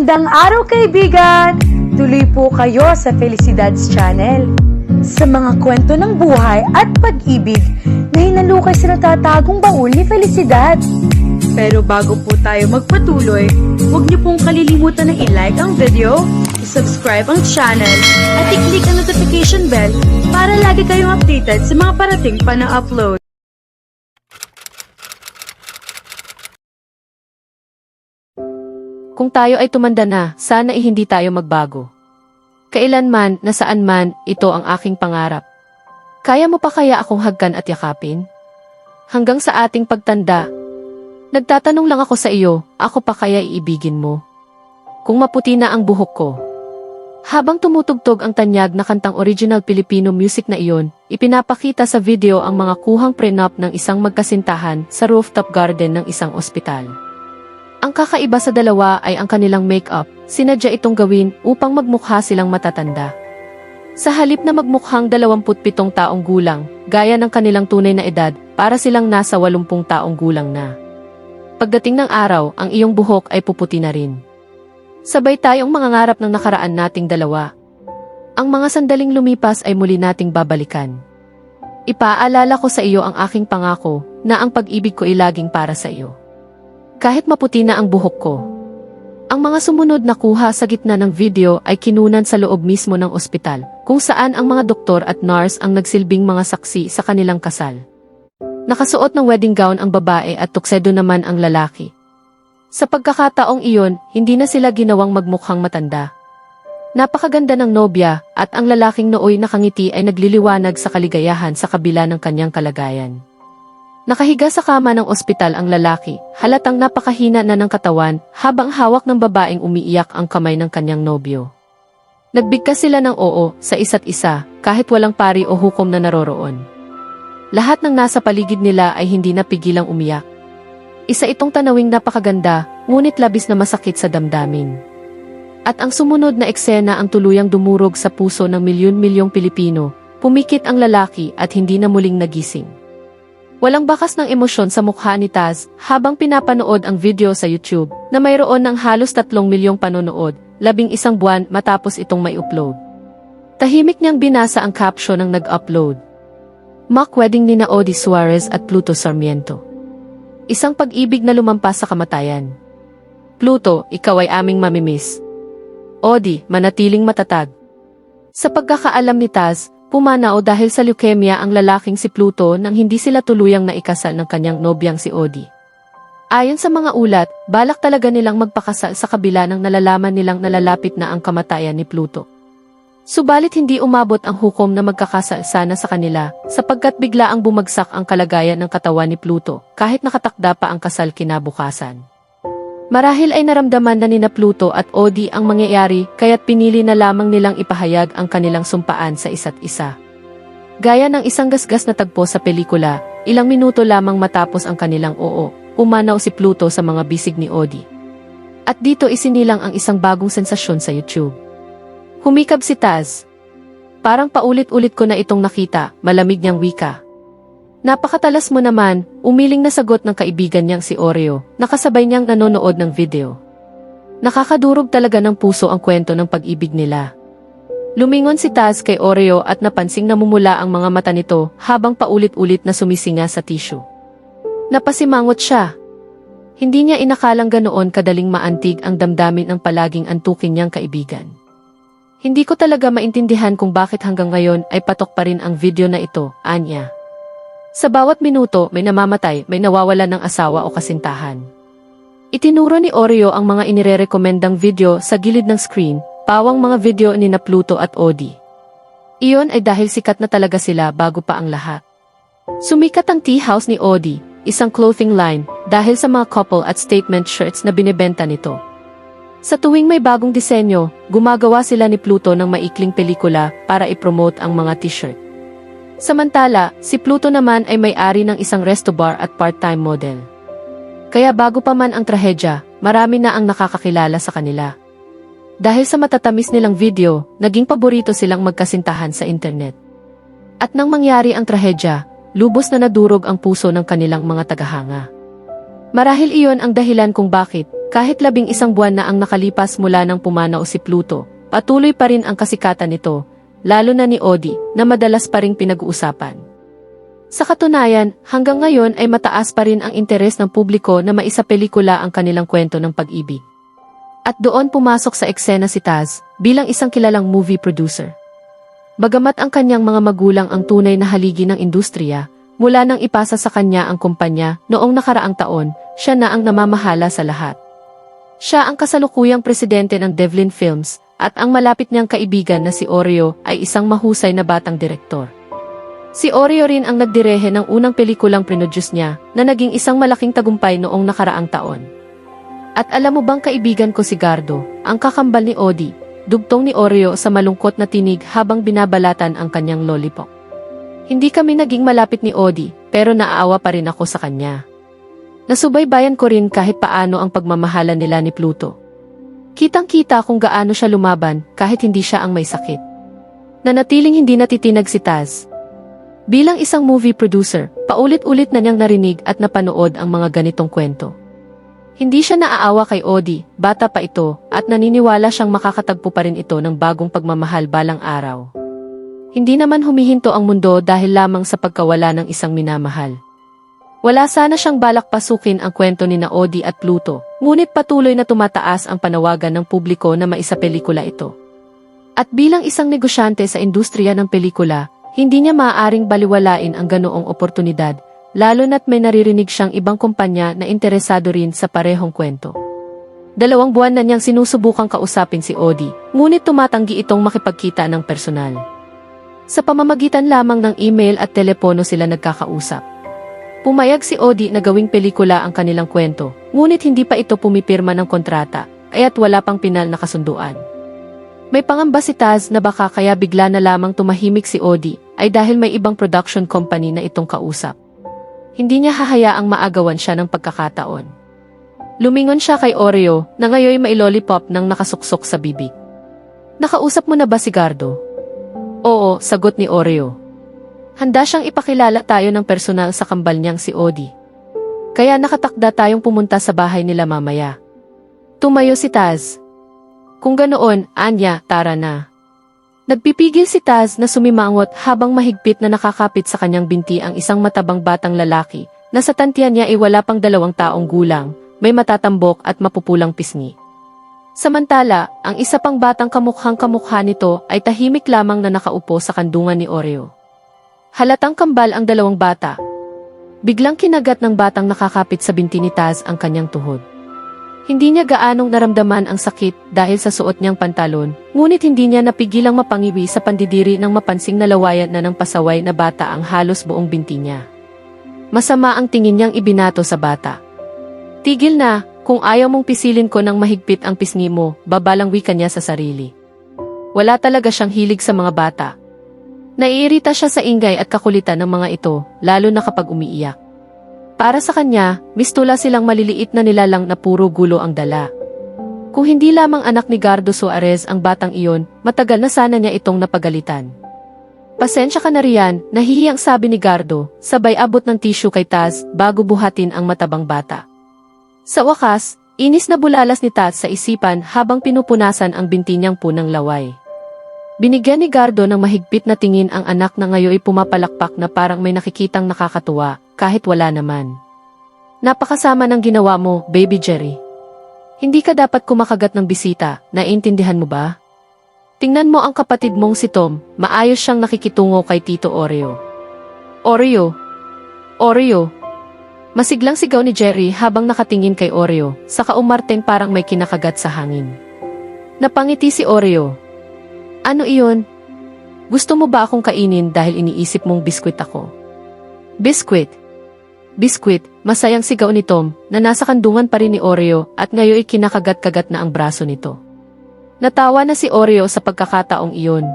Magandang araw kaibigan! Tuloy po kayo sa Felicidad's Channel. Sa mga kwento ng buhay at pag-ibig na hinalukay sa natatagong baul ni Felicidad. Pero bago po tayo magpatuloy, huwag niyo pong kalilimutan na i-like ang video, i-subscribe ang channel, at i-click ang notification bell para lagi kayong updated sa mga parating pa na upload. Kung tayo ay tumanda na, sana ay hindi tayo magbago. Kailanman, nasaan man, ito ang aking pangarap. Kaya mo pa kaya akong hagkan at yakapin? Hanggang sa ating pagtanda, nagtatanong lang ako sa iyo, ako pa kaya iibigin mo? Kung maputi na ang buhok ko. Habang tumutugtog ang tanyag na kantang original Filipino music na iyon, ipinapakita sa video ang mga kuhang prenup ng isang magkasintahan sa rooftop garden ng isang ospital. Ang kakaiba sa dalawa ay ang kanilang make-up, sinadya itong gawin upang magmukha silang matatanda. Sa halip na magmukhang 27 taong gulang, gaya ng kanilang tunay na edad, para silang nasa 80 taong gulang na. Pagdating ng araw, ang iyong buhok ay puputi na rin. Sabay tayong mangangarap ng nakaraan nating dalawa. Ang mga sandaling lumipas ay muli nating babalikan. Ipaalala ko sa iyo ang aking pangako, na ang pag-ibig ko ay laging para sa iyo. Kahit maputi na ang buhok ko. Ang mga sumunod na kuha sa gitna ng video ay kinunan sa loob mismo ng ospital, kung saan ang mga doktor at nurse ang nagsilbing mga saksi sa kanilang kasal. Nakasuot ng wedding gown ang babae at tuksedo naman ang lalaki. Sa pagkakataong iyon, hindi na sila ginawang magmukhang matanda. Napakaganda ng nobya at ang lalaking nooy nakangiti ay nagliliwanag sa kaligayahan sa kabila ng kanyang kalagayan. Nakahiga sa kama ng ospital ang lalaki, halatang napakahina na ng katawan, habang hawak ng babaeng umiiyak ang kamay ng kanyang nobyo. Nagbigkas sila ng oo sa isa't isa, kahit walang pari o hukom na naroroon. Lahat ng nasa paligid nila ay hindi napigilang umiyak. Isa itong tanawing napakaganda, ngunit labis na masakit sa damdamin. At ang sumunod na eksena ang tuluyang dumurog sa puso ng milyon-milyong Pilipino, pumikit ang lalaki at hindi na muling nagising. Walang bakas ng emosyon sa mukha ni Taz habang pinapanood ang video sa YouTube na mayroon ng halos 3 milyong panonood, 11 buwan matapos itong may upload. Tahimik niyang binasa ang caption ng nag-upload. Mock wedding ni Odi Suarez at Pluto Sarmiento. Isang pag-ibig na lumampas sa kamatayan. Pluto, ikaw ay aming mamimiss. Odi, manatiling matatag. Sa pagkakaalam ni Taz, pumanaw dahil sa leukemia ang lalaking si Pluto nang hindi sila tuluyang naikasal ng kanyang nobyang si Odi. Ayon sa mga ulat, balak talaga nilang magpakasal sa kabila ng nalalaman nilang nalalapit na ang kamatayan ni Pluto. Subalit hindi umabot ang hukom na magkakasal sana sa kanila sapagkat biglaang bumagsak ang kalagayan ng katawan ni Pluto kahit nakatakda pa ang kasal kinabukasan. Marahil ay naramdaman na nina Pluto at Odi ang mangyayari kaya't pinili na lamang nilang ipahayag ang kanilang sumpaan sa isa't isa. Gaya ng isang gasgas na tagpo sa pelikula, ilang minuto lamang matapos ang kanilang oo, umanaw si Pluto sa mga bisig ni Odi. At dito isinilang ang isang bagong sensasyon sa YouTube. Humikab si Taz. Parang paulit-ulit ko na itong nakita, malamig niyang wika. Napakatalas mo naman, umiling na sagot ng kaibigan niyang si Oreo, nakasabay niyang nanonood ng video. Nakakadurog talaga ng puso ang kwento ng pag-ibig nila. Lumingon si Taz kay Oreo at napansing namumula ang mga mata nito habang paulit-ulit na sumisinga sa tissue. Napasimangot siya. Hindi niya inakalang ganoon kadaling maantig ang damdamin ng palaging antukin niyang kaibigan. Hindi ko talaga maintindihan kung bakit hanggang ngayon ay patok pa rin ang video na ito, anya. Sa bawat minuto may namamatay, may nawawalan ng asawa o kasintahan. Itinuro ni Oreo ang mga inirerekomendang video sa gilid ng screen, pawang mga video ni na Pluto at Odi. Iyon ay dahil sikat na talaga sila bago pa ang lahat. Sumikat ang tea house ni Odi, isang clothing line, dahil sa mga couple at statement shirts na binebenta nito. Sa tuwing may bagong disenyo, gumagawa sila ni Pluto ng maikling pelikula para ipromote ang mga t-shirt. Samantala, si Pluto naman ay may-ari ng isang resto bar at part-time model. Kaya bago pa man ang trahedya, marami na ang nakakakilala sa kanila. Dahil sa matatamis nilang video, naging paborito silang magkasintahan sa internet. At nang mangyari ang trahedya, lubos na nadurog ang puso ng kanilang mga tagahanga. Marahil iyon ang dahilan kung bakit, kahit 11 buwan na ang nakalipas mula nang pumanaw si Pluto, patuloy pa rin ang kasikatan nito, lalo na ni Audie, na madalas pa ring pinag-uusapan. Sa katunayan, hanggang ngayon ay mataas pa rin ang interes ng publiko na maisapelikula ang kanilang kwento ng pag-ibig. At doon pumasok sa eksena si Taz, bilang isang kilalang movie producer. Bagamat ang kanyang mga magulang ang tunay na haligi ng industriya, mula nang ipasa sa kanya ang kumpanya noong nakaraang taon, siya na ang namamahala sa lahat. Siya ang kasalukuyang presidente ng Devlin Films, at ang malapit niyang kaibigan na si Oreo ay isang mahusay na batang direktor. Si Oreo rin ang nagdirehe ng unang pelikulang produce niya na naging isang malaking tagumpay noong nakaraang taon. At alam mo bang kaibigan ko si Gardo, ang kakambal ni Audie, dugtong ni Oreo sa malungkot na tinig habang binabalatan ang kanyang lollipop. Hindi kami naging malapit ni Audie, pero naaawa pa rin ako sa kanya. Nasubaybayan ko rin kahit paano ang pagmamahalan nila ni Pluto. Kitang-kita kung gaano siya lumaban kahit hindi siya ang may sakit. Nanatiling hindi natitinag si Taz. Bilang isang movie producer, paulit-ulit na niyang narinig at napanood ang mga ganitong kwento. Hindi siya naaawa kay Audie, bata pa ito, at naniniwala siyang makakatagpo pa rin ito ng bagong pagmamahal balang araw. Hindi naman humihinto ang mundo dahil lamang sa pagkawala ng isang minamahal. Wala sana siyang balak pasukin ang kwento ni Audie at Pluto, ngunit patuloy na tumataas ang panawagan ng publiko na maisapelikula ito. At bilang isang negosyante sa industriya ng pelikula, hindi niya maaaring baliwalain ang ganoong oportunidad, lalo na't may naririnig siyang ibang kumpanya na interesado rin sa parehong kwento. 2 buwan na niyang sinusubukang kausapin si Audie, ngunit tumatanggi itong makipagkita ng personal. Sa pamamagitan lamang ng email at telepono sila nagkakausap. Pumayag si Audie na gawing pelikula ang kanilang kwento, ngunit hindi pa ito pumipirma ng kontrata, kaya't wala pang pinal na kasunduan. May pangamba si Taz na baka kaya bigla na lamang tumahimik si Audie ay dahil may ibang production company na itong kausap. Hindi niya hahayaang maagawan siya ng pagkakataon. Lumingon siya kay Oreo na ngayon may lollipop nang nakasuksok sa bibig. Nakausap mo na ba si Gardo? Oo, sagot ni Oreo. Handa siyang ipakilala tayo ng personal sa kambal niyang si Audie. Kaya nakatakda tayong pumunta sa bahay nila mamaya. Tumayo si Taz. Kung ganoon, Anya, tara na. Nagpipigil si Taz na sumimangot habang mahigpit na nakakapit sa kanyang binti ang isang matabang batang lalaki na sa tantiyan niya ay wala pang 2 taong gulang, may matatambok at mapupulang pisngi. Samantala, ang isa pang batang kamukhang-kamukha nito ay tahimik lamang na nakaupo sa kandungan ni Oreo. Halatang kambal ang 2 bata. Biglang kinagat ng batang nakakapit sa binti ni Taz ang kanyang tuhod. Hindi niya gaanong naramdaman ang sakit dahil sa suot niyang pantalon, ngunit hindi niya napigilang mapangiwi sa pandidiri ng mapansing nalawayan na ng pasaway na bata ang halos buong binti niya. Masama ang tingin niyang ibinato sa bata. Tigil na! Kung ayaw mong pisilin ko ng mahigpit ang pisngi mo, babalang wika niya sa sarili. Wala talaga siyang hilig sa mga bata. Naiirita siya sa ingay at kakulitan ng mga ito, lalo na kapag umiiyak. Para sa kanya, mistula silang maliliit na nilalang na puro gulo ang dala. Kung hindi lamang anak ni Gardo Suarez ang batang iyon, matagal na sana niya itong napagalitan. Pasensya ka na riyan, nahihiyang sabi ni Gardo, sabay abot ng tissue kay Taz bago buhatin ang matabang bata. Sa wakas, inis na bulalas ni Taz sa isipan habang pinupunasan ang binti niyang punang laway. Binigyan ni Gardo ng mahigpit na tingin ang anak na ngayon ay pumapalakpak na parang may nakikitang nakakatuwa, kahit wala naman. Napakasama ng ginawa mo, Baby Jerry. Hindi ka dapat kumakagat ng bisita, naiintindihan mo ba? Tingnan mo ang kapatid mong si Tom, maayos siyang nakikitungo kay Tito Oreo. Oreo! Oreo! Masiglang sigaw ni Jerry habang nakatingin kay Oreo, saka umarteng parang may kinakagat sa hangin. Napangiti si Oreo. Ano iyon? Gusto mo ba akong kainin dahil iniisip mong biskwit ako? Biskwit? Biskwit, masayang sigaw ni Tom na nasa kandungan pa rin ni Oreo at ngayon kinakagat-kagat na ang braso nito. Natawa na si Oreo sa pagkakataong iyon.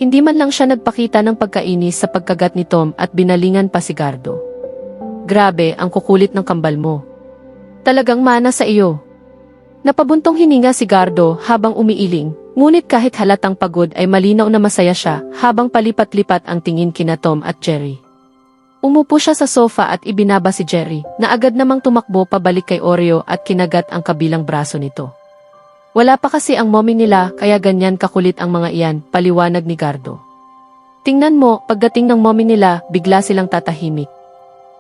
Hindi man lang siya nagpakita ng pagkainis sa pagkagat ni Tom at binalingan pa si Gardo. Grabe, ang kukulit ng kambal mo. Talagang mana sa iyo. Napabuntong hininga si Gardo habang umiiling, ngunit kahit halatang pagod ay malinaw na masaya siya habang palipat-lipat ang tingin kina Tom at Jerry. Umupo siya sa sofa at ibinaba si Jerry, na agad namang tumakbo pabalik kay Oreo at kinagat ang kabilang braso nito. Wala pa kasi ang mommy nila kaya ganyan kakulit ang mga iyan, paliwanag ni Gardo. Tingnan mo, pagdating ng mommy nila, bigla silang tatahimik.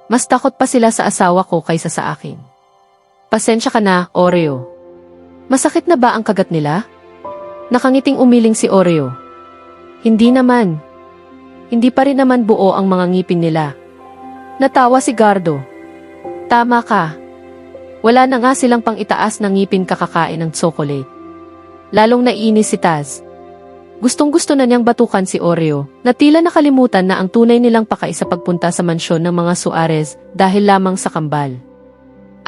Mas takot pa sila sa asawa ko kaysa sa akin. Pasensya ka na, Oreo. Masakit na ba ang kagat nila? Nakangiting umiling si Oreo. Hindi naman. Hindi pa rin naman buo ang mga ngipin nila. Natawa si Gardo. Tama ka. Wala na nga silang pang itaas ng ngipin kakakain ng tsokolate. Lalong naiinis si Taz. Gustong-gusto na niyang batukan si Oreo, na tila nakalimutan na ang tunay nilang pakay sa pagpunta sa mansyon ng mga Suarez dahil lamang sa kambal.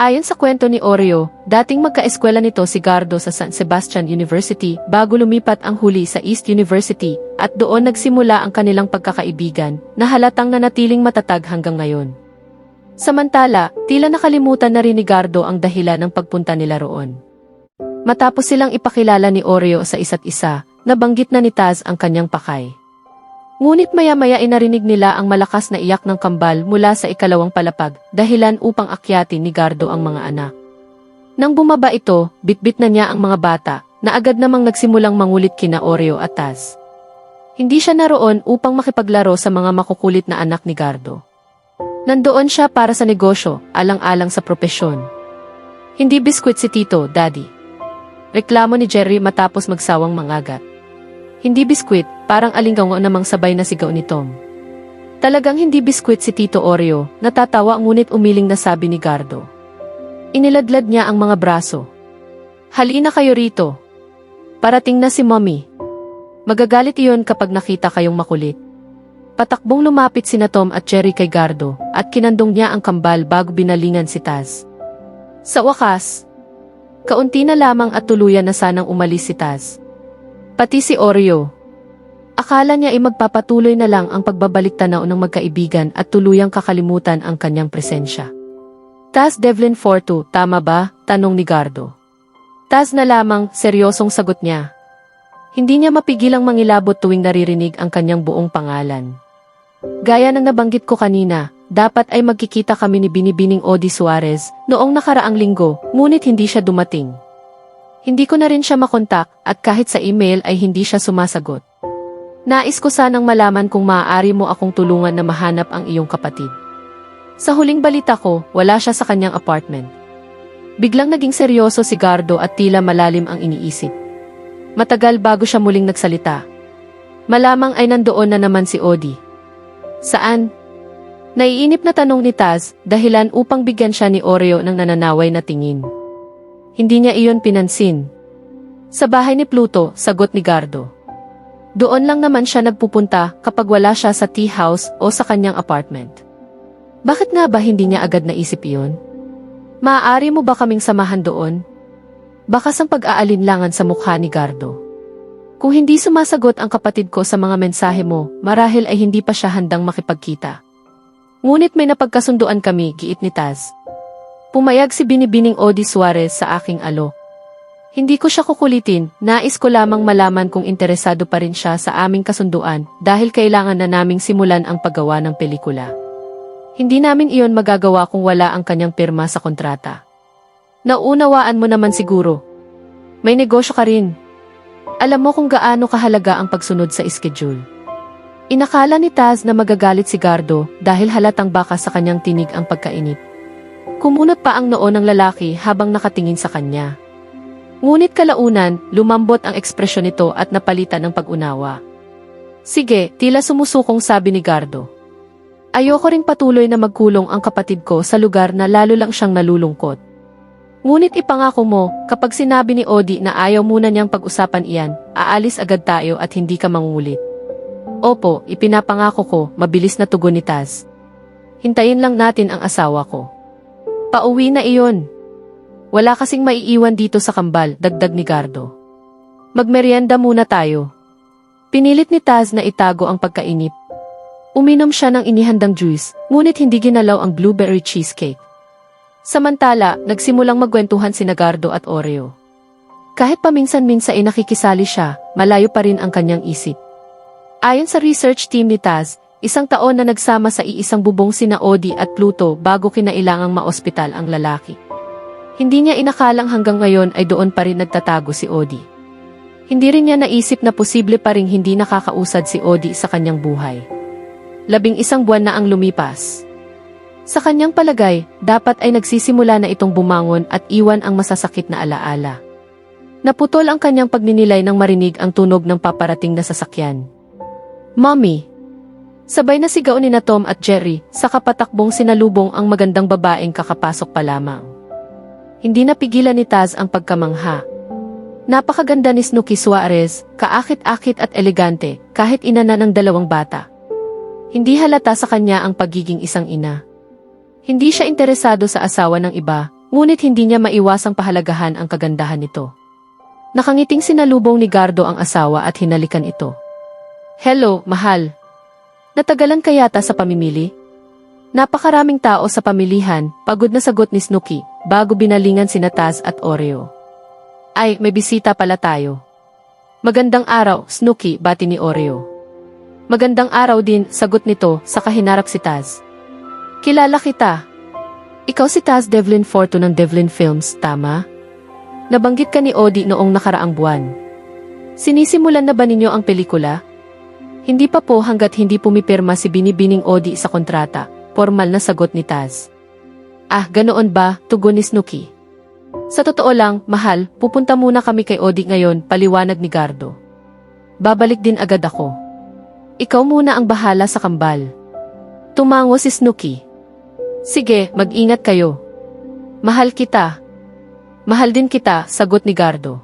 Ayon sa kwento ni Oreo, dating magkaeskwela nito si Gardo sa San Sebastian University bago lumipat ang huli sa East University at doon nagsimula ang kanilang pagkakaibigan na halatang nanatiling matatag hanggang ngayon. Samantala, tila nakalimutan na rin ni Gardo ang dahilan ng pagpunta nila roon. Matapos silang ipakilala ni Oreo sa isa't isa, nabanggit na ni Taz ang kanyang pakay. Ngunit maya-maya inarinig nila ang malakas na iyak ng kambal mula sa ikalawang palapag, dahilan upang akyatin ni Gardo ang mga anak. Nang bumaba ito, bitbit na niya ang mga bata, na agad namang nagsimulang mangulit kina Oreo at Taz. Hindi siya naroon upang makipaglaro sa mga makukulit na anak ni Gardo. Nandoon siya para sa negosyo, alang-alang sa propesyon. Hindi biskwit si Tito, Daddy. Reklamo ni Jerry matapos magsawang mangagat. Hindi biskwit, parang alinggango namang sabay na sigaw ni Tom. Talagang hindi biskwit si Tito Oreo, natatawa ngunit umiling na sabi ni Gardo. Iniladlad niya ang mga braso. Halina kayo rito. Parating na si Mommy. Magagalit iyon kapag nakita kayong makulit. Patakbong lumapit sina Tom at Jerry kay Gardo, at kinandong niya ang kambal bago binalingan si Taz. Sa wakas, kaunti na lamang at tuluyan na sanang umalis si Taz. Pati si Oreo. Akala niya ay magpapatuloy na lang ang pagbabalik tanaw ng magkaibigan at tuluyang kakalimutan ang kanyang presensya. Taz Devlin Fortu, tama ba? Tanong ni Gardo. Taz na lamang, seryosong sagot niya. Hindi niya mapigilang mangilabot tuwing naririnig ang kanyang buong pangalan. Gaya ng nabanggit ko kanina, dapat ay magkikita kami ni Binibining Odi Suarez noong nakaraang linggo, ngunit hindi siya dumating. Hindi ko na rin siya makontak at kahit sa email ay hindi siya sumasagot. Nais ko sanang malaman kung maaari mo akong tulungan na mahanap ang iyong kapatid. Sa huling balita ko, wala siya sa kanyang apartment. Biglang naging seryoso si Gardo at tila malalim ang iniisip. Matagal bago siya muling nagsalita. Malamang ay nandoon na naman si Odi. Saan? Naiinip na tanong ni Taz, dahilan upang bigyan siya ni Oreo ng nananaway na tingin. Hindi niya iyon pinansin. Sa bahay ni Pluto, sagot ni Gardo. Doon lang naman siya nagpupunta kapag wala siya sa tea house o sa kanyang apartment. Bakit nga ba hindi niya agad naisip iyon? Maaari mo ba kaming samahan doon? Bakas ang pag-aalinlangan sa mukha ni Gardo. Kung hindi sumasagot ang kapatid ko sa mga mensahe mo, marahil ay hindi pa siya handang makipagkita. Ngunit may napagkasunduan kami, giit ni Taz. Pumayag si Binibining Odi Suarez sa aking alok. Hindi ko siya kukulitin, nais ko lamang malaman kung interesado pa rin siya sa aming kasunduan dahil kailangan na naming simulan ang paggawa ng pelikula. Hindi namin iyon magagawa kung wala ang kanyang pirma sa kontrata. Nauunawaan mo naman siguro. May negosyo ka rin. Alam mo kung gaano kahalaga ang pagsunod sa schedule. Inakala ni Taz na magagalit si Gardo dahil halatang baka sa kanyang tinig ang pagkainip. Kumunot pa ang noo ng lalaki habang nakatingin sa kanya. Ngunit kalaunan, lumambot ang ekspresyon nito at napalitan ng pag-unawa. Sige, tila sumusukong sabi ni Gardo. Ayoko ring patuloy na magkulong ang kapatid ko sa lugar na lalo lang siyang nalulungkot. Ngunit ipangako mo, kapag sinabi ni Odi na ayaw muna niyang pag-usapan iyan, aalis agad tayo at hindi ka mangulit. Opo, ipinapangako ko, mabilis na tugon ni Taz. Hintayin lang natin ang asawa ko. Pauwi na iyon. Wala kasing maiiwan dito sa kambal, dagdag ni Gardo. Magmerienda muna tayo. Pinilit ni Taz na itago ang pagkainip. Uminom siya ng inihandang juice, ngunit hindi ginalaw ang blueberry cheesecake. Samantala, nagsimulang magkwentuhan sina Gardo at Oreo. Kahit paminsan-minsan ay nakikisali siya, malayo pa rin ang kanyang isip. Ayon sa research team ni Taz, Isang taon na nagsama sa iisang bubong sina Odie at Pluto bago kinailangang maospital ang lalaki. Hindi niya inakalang hanggang ngayon ay doon pa rin nagtatago si Odie. Hindi rin niya naisip na posible pa ring hindi nakakausad si Odie sa kanyang buhay. 11 buwan na ang lumipas. Sa kanyang palagay, dapat ay nagsisimula na itong bumangon at iwan ang masasakit na alaala. Naputol ang kanyang pagninilay nang marinig ang tunog ng paparating na sasakyan. "Mommy!" Sabay na sigaw ni na Tom at Jerry, sa kapatakbong sinalubong ang magandang babaeng kakapasok pa lamang. Hindi napigilan ni Taz ang pagkamangha. Napakaganda ni Snooki Suarez, kaakit-akit at elegante, kahit ina na ng 2 bata. Hindi halata sa kanya ang pagiging isang ina. Hindi siya interesado sa asawa ng iba, ngunit hindi niya maiwasang pahalagahan ang kagandahan nito. Nakangiting sinalubong ni Gardo ang asawa at hinalikan ito. "Hello, mahal. Natagalan ka yata sa pamimili?" Napakaraming tao sa pamilihan, pagod na sagot ni Snooki, bago binalingan sina Taz at Oreo. "Ay, may bisita pala tayo." "Magandang araw, Snooki," bati ni Oreo. "Magandang araw din," sagot nito, saka hinarap si Taz. "Kilala kita. Ikaw si Taz Devlin Forto ng Devlin Films, tama? Nabanggit ka ni Odie noong nakaraang buwan. Sinisimulan na ba ninyo ang pelikula?" "Hindi pa po hanggat hindi pumipirma si Binibining Odie sa kontrata," formal na sagot ni Taz. "Ah, ganoon ba?" tugon ni Snooki. "Sa totoo lang, mahal, pupunta muna kami kay Odie ngayon," paliwanag ni Gardo. "Babalik din agad ako. Ikaw muna ang bahala sa kambal." Tumango si Snooki. "Sige, mag-ingat kayo." "Mahal kita." "Mahal din kita," sagot ni Gardo.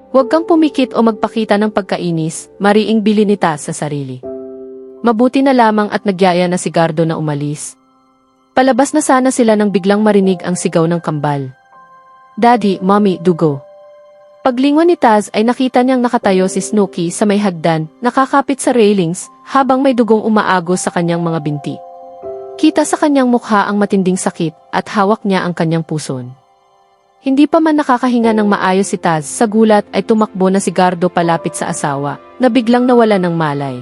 "Huwag kang pumikit o magpakita ng pagkainis," mariing bili ni Taz sa sarili. Mabuti na lamang at nagyaya na si Gardo na umalis. Palabas na sana sila nang biglang marinig ang sigaw ng kambal. "Daddy, Mommy, dugo." Paglingon ni Taz ay nakita niyang nakatayo si Snooki sa may hagdan, nakakapit sa railings, habang may dugong umaagos sa kanyang mga binti. Kita sa kanyang mukha ang matinding sakit at hawak niya ang kanyang puson. Hindi pa man nakakahinga ng maayos si Taz, sa gulat ay tumakbo na si Gardo palapit sa asawa, na biglang nawala ng malay.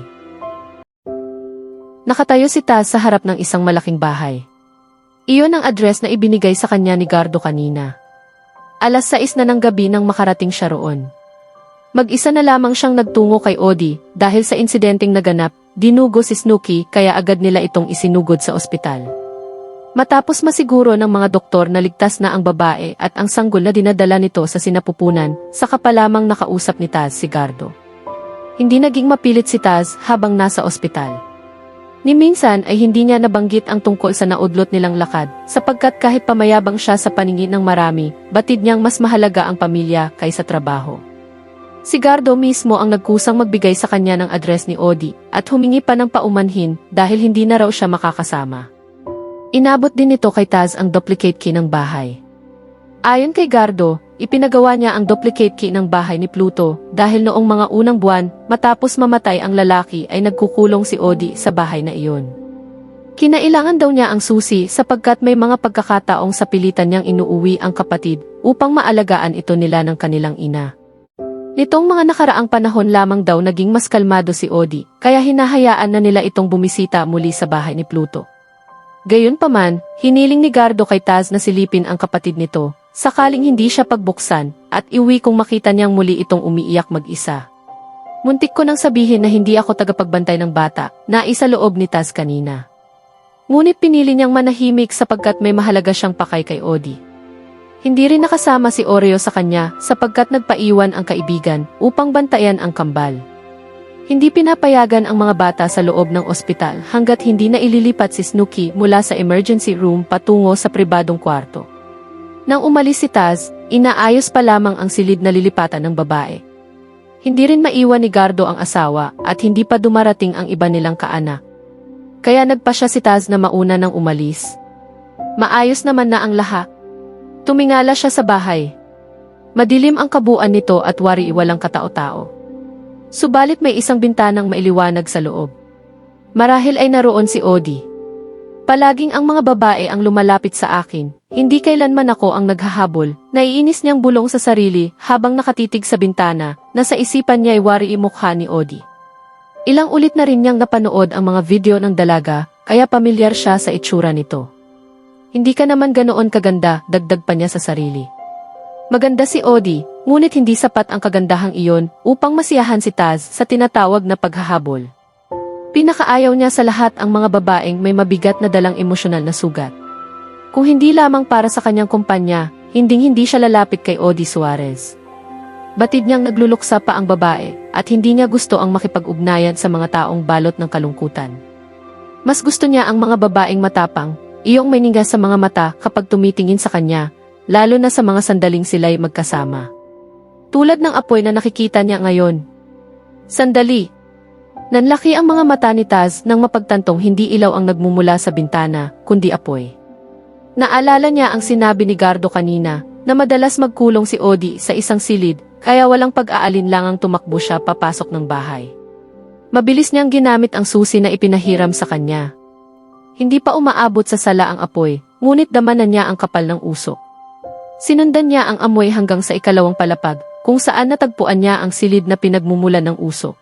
Nakatayo si Taz sa harap ng isang malaking bahay. Iyon ang address na ibinigay sa kanya ni Gardo kanina. 6:00 na ng gabi nang makarating siya roon. Mag-isa na lamang siyang nagtungo kay Odie, dahil sa insidenteng naganap, dinugo si Snooki kaya agad nila itong isinugod sa ospital. Matapos masiguro ng mga doktor na ligtas na ang babae at ang sanggol na dinadala nito sa sinapupunan, saka pa lamang nakausap ni Taz si Gardo. Hindi naging mapilit si Taz habang nasa ospital. Ni minsan ay hindi niya nabanggit ang tungkol sa naudlot nilang lakad, sapagkat kahit pamayabang siya sa paningin ng marami, batid niyang mas mahalaga ang pamilya kaysa trabaho. Si Gardo mismo ang nagkusang magbigay sa kanya ng address ni Odie at humingi pa ng paumanhin dahil hindi na raw siya makakasama. Inabot din nito kay Taz ang duplicate key ng bahay. Ayon kay Gardo, ipinagawa niya ang duplicate key ng bahay ni Pluto dahil noong mga unang buwan matapos mamatay ang lalaki ay nagkukulong si Odie sa bahay na iyon. Kinailangan daw niya ang susi sapagkat may mga pagkakataong sa pilitan niyang inuuwi ang kapatid upang maalagaan ito nila ng kanilang ina. Nitong mga nakaraang panahon lamang daw naging mas kalmado si Odie, kaya hinahayaan na nila itong bumisita muli sa bahay ni Pluto. Gayunpaman, hiniling ni Gardo kay Taz na silipin ang kapatid nito, sakaling hindi siya pagbuksan, at iwi kung makita niyang muli itong umiiyak mag-isa. "Muntik ko nang sabihin na hindi ako tagapagbantay ng bata," naisa loob ni Taz kanina. Ngunit pinili niyang manahimik sapagkat may mahalaga siyang pakay kay Odie. Hindi rin nakasama si Oreo sa kanya sapagkat nagpaiwan ang kaibigan upang bantayan ang kambal. Hindi pinapayagan ang mga bata sa loob ng ospital hanggat hindi na ililipat si Snooki mula sa emergency room patungo sa pribadong kwarto. Nang umalis si Taz, inaayos pa lamang ang silid na lilipatan ng babae. Hindi rin maiwan ni Gardo ang asawa at hindi pa dumarating ang iba nilang kaanak. Kaya nagpasya si Taz na mauna nang umalis. Maayos naman na ang lahat. Tumingala siya sa bahay. Madilim ang kabuuan nito at wari walang katao-tao. Subalit may isang bintanang mailiwanag sa loob. Marahil ay naroon si Odie. "Palaging ang mga babae ang lumalapit sa akin, hindi kailanman ako ang naghahabol." Naiinis niyang bulong sa sarili habang nakatitig sa bintana na sa isipan niya ay wari mukha ni Odie. Ilang ulit na rin niyang napanood ang mga video ng dalaga, kaya pamilyar siya sa itsura nito. Hindi ka naman ganoon kaganda, dagdag pa niya sa sarili. Maganda si Odie, ngunit hindi sapat ang kagandahang iyon upang masiyahan si Taz sa tinatawag na paghahabol. Pinakaayaw niya sa lahat ang mga babaeng may mabigat na dalang emosyonal na sugat. Kung hindi lamang para sa kanyang kumpanya, hinding-hindi siya lalapit kay Odie Suarez. Batid niyang nagluluksa pa ang babae at hindi niya gusto ang makipag-ugnayan sa mga taong balot ng kalungkutan. Mas gusto niya ang mga babaeng matapang, iyong may ninga sa mga mata kapag tumitingin sa kanya, lalo na sa mga sandaling sila'y magkasama. Tulad ng apoy na nakikita niya ngayon. Sandali! Nanlaki ang mga mata ni Taz nang mapagtantong hindi ilaw ang nagmumula sa bintana, kundi apoy. Naalala niya ang sinabi ni Gardo kanina, na madalas magkulong si Odie sa isang silid, kaya walang pag-aalinlangang tumakbo siya papasok ng bahay. Mabilis niyang ginamit ang susi na ipinahiram sa kanya. Hindi pa umaabot sa sala ang apoy, ngunit damanan niya ang kapal ng usok. Sinundan niya ang amoy hanggang sa ikalawang palapag, kung saan natagpuan niya ang silid na pinagmumulan ng usok.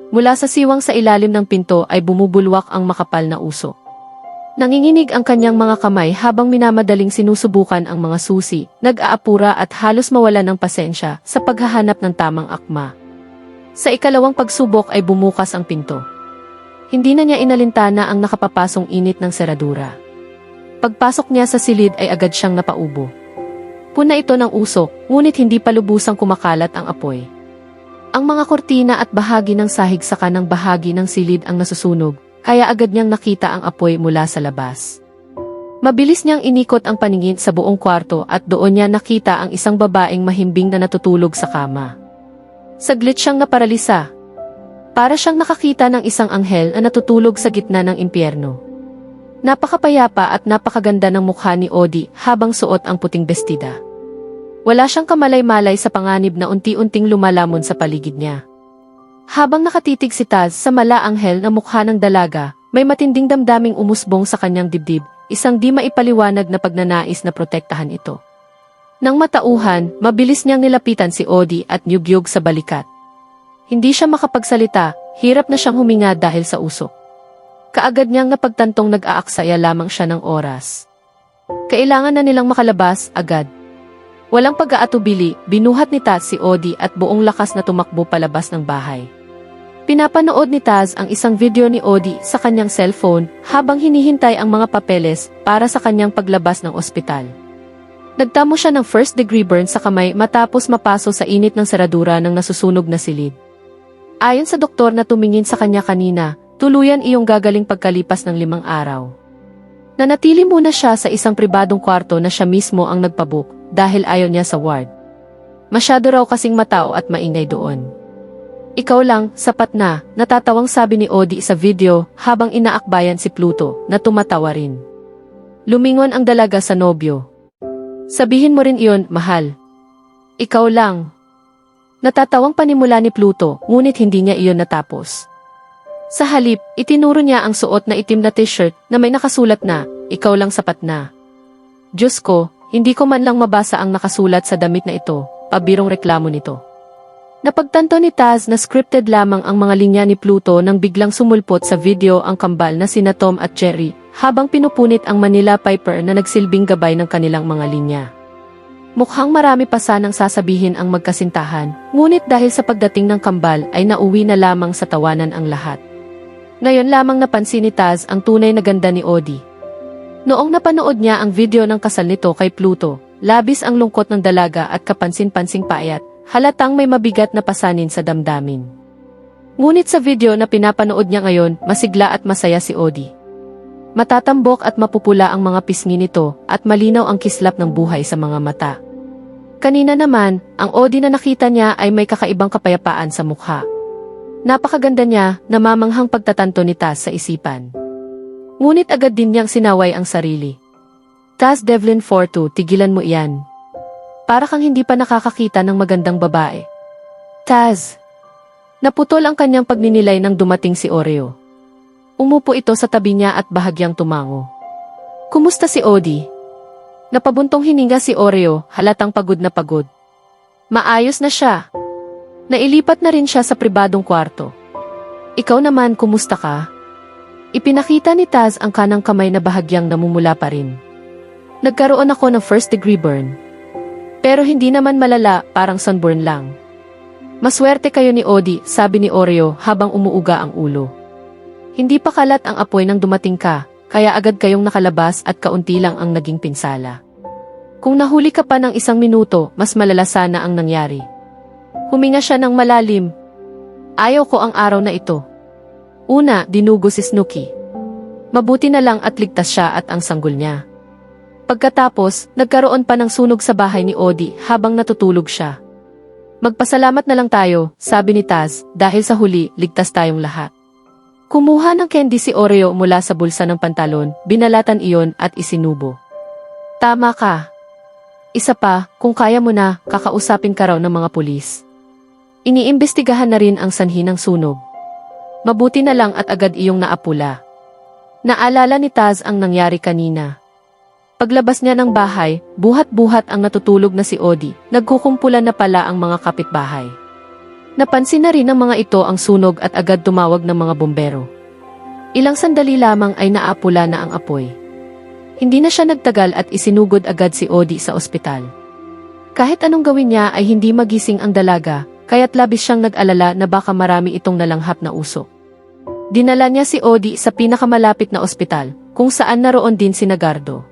Mula sa siwang sa ilalim ng pinto ay bumubulwak ang makapal na usok. Nanginginig ang kanyang mga kamay habang minamadaling sinusubukan ang mga susi, nag-aapura at halos mawala ng pasensya sa paghahanap ng tamang akma. Sa ikalawang pagsubok ay bumukas ang pinto. Hindi na niya inalintana ang nakapapasong init ng seradura. Pagpasok niya sa silid ay agad siyang napaubo. Puna ito ng usok, ngunit hindi pa lubusang kumakalat ang apoy. Ang mga kortina at bahagi ng sahig sa kanang bahagi ng silid ang nasusunog, kaya agad niyang nakita ang apoy mula sa labas. Mabilis niyang inikot ang paningin sa buong kwarto at doon niya nakita ang isang babaeng mahimbing na natutulog sa kama. Saglit siyang naparalisa. Para siyang nakakita ng isang anghel na natutulog sa gitna ng impyerno. Napakapayapa at napakaganda ng mukha ni Odie habang suot ang puting bestida. Wala siyang kamalay-malay sa panganib na unti-unting lumalamon sa paligid niya. Habang nakatitig si Taz sa mala-anghel na mukha ng dalaga, may matinding damdaming umusbong sa kanyang dibdib, isang di maipaliwanag na pagnanais na protektahan ito. Nang matauhan, mabilis niyang nilapitan si Odie at nyugyug sa balikat. Hindi siya makapagsalita, hirap na siyang huminga dahil sa usok. Kaagad niyang napagtantong nag-aaksaya lamang siya ng oras. Kailangan na nilang makalabas, agad. Walang pag-aatubili, binuhat ni Taz si Odie at buong lakas na tumakbo palabas ng bahay. Pinapanood ni Taz ang isang video ni Odie sa kanyang cellphone habang hinihintay ang mga papeles para sa kanyang paglabas ng ospital. Nagtamo siya ng first-degree burn sa kamay matapos mapaso sa init ng seradura ng nasusunog na silid. Ayon sa doktor na tumingin sa kanya kanina, tuluyan iyong gagaling pagkalipas ng 5 araw. Nanatili muna siya sa isang pribadong kwarto na siya mismo ang nagpabook dahil ayaw niya sa ward. Masyado raw kasing matao at maingay doon. Ikaw lang, sapat na, natatawang sabi ni Odie sa video habang inaakbayan si Pluto na tumatawa rin. Lumingon ang dalaga sa nobyo. Sabihin mo rin iyon, mahal. Ikaw lang. Natatawang panimula ni Pluto, ngunit hindi niya iyon natapos. Sa halip, itinuro niya ang suot na itim na t-shirt na may nakasulat na, ikaw lang sapat na. Diyos ko, hindi ko man lang mabasa ang nakasulat sa damit na ito, pabirong reklamo nito. Napagtanto ni Taz na scripted lamang ang mga linya ni Pluto nang biglang sumulpot sa video ang kambal na sina Tom at Jerry habang pinupunit ang Manila Piper na nagsilbing gabay ng kanilang mga linya. Mukhang marami pa sanang sasabihin ang magkasintahan, ngunit dahil sa pagdating ng kambal ay nauwi na lamang sa tawanan ang lahat. Ngayon lamang napansin ni Taz ang tunay na ganda ni Odie. Noong napanood niya ang video ng kasal nito kay Pluto, labis ang lungkot ng dalaga at kapansin-pansing payat, halatang may mabigat na pasanin sa damdamin. Ngunit sa video na pinapanood niya ngayon, masigla at masaya si Odie. Matatambok at mapupula ang mga pisngi nito at malinaw ang kislap ng buhay sa mga mata. Kanina naman, ang Odie na nakita niya ay may kakaibang kapayapaan sa mukha. Napakaganda niya, namamanghang pagtatanto ni Taz sa isipan. Ngunit agad din niyang sinaway ang sarili. Taz Devlin Fortu, tigilan mo iyan. Para kang hindi pa nakakakita ng magandang babae. Taz. Naputol ang kanyang pagninilay nang dumating si Oreo. Umupo ito sa tabi niya at bahagyang tumango. Kumusta si Odie? Napabuntong hininga si Oreo, halatang pagod na pagod. Maayos na siya. Nailipat na rin siya sa pribadong kwarto. Ikaw naman, kumusta ka? Ipinakita ni Taz ang kanang kamay na bahagyang namumula pa rin. Nagkaroon ako ng first-degree burn. Pero hindi naman malala, parang sunburn lang. Maswerte kayo ni Odie, sabi ni Oreo habang umuuga ang ulo. Hindi pa kalat ang apoy nang dumating ka, kaya agad kayong nakalabas at kaunti lang ang naging pinsala. Kung nahuli ka pa ng 1 minuto, mas malala sana ang nangyari. Huminga siya ng malalim. Ayaw ko ang araw na ito. Una, dinugo si Snooki. Mabuti na lang at ligtas siya at ang sanggol niya. Pagkatapos, nagkaroon pa ng sunog sa bahay ni Odie habang natutulog siya. Magpasalamat na lang tayo, sabi ni Taz, dahil sa huli, ligtas tayong lahat. Kumuha ng candy si Oreo mula sa bulsa ng pantalon, binalatan iyon at isinubo. Tama ka. Isa pa, kung kaya mo na, kakausapin ka raw ng mga pulis. Iniimbestigahan na rin ang sanhi ng sunog. Mabuti na lang at agad iyong naapula. Naalala ni Taz ang nangyari kanina. Paglabas niya ng bahay, buhat-buhat ang natutulog na si Odie, nagkukumpulan na pala ang mga kapitbahay. Napansin na rin ng mga ito ang sunog at agad tumawag ng mga bumbero. Ilang sandali lamang ay naapula na ang apoy. Hindi na siya nagtagal at isinugod agad si Odie sa ospital. Kahit anong gawin niya ay hindi magising ang dalaga, kaya't labis siyang nag-alala na baka marami itong nalanghap na usok. Dinala niya si Odie sa pinakamalapit na ospital, kung saan naroon din si Nagardo.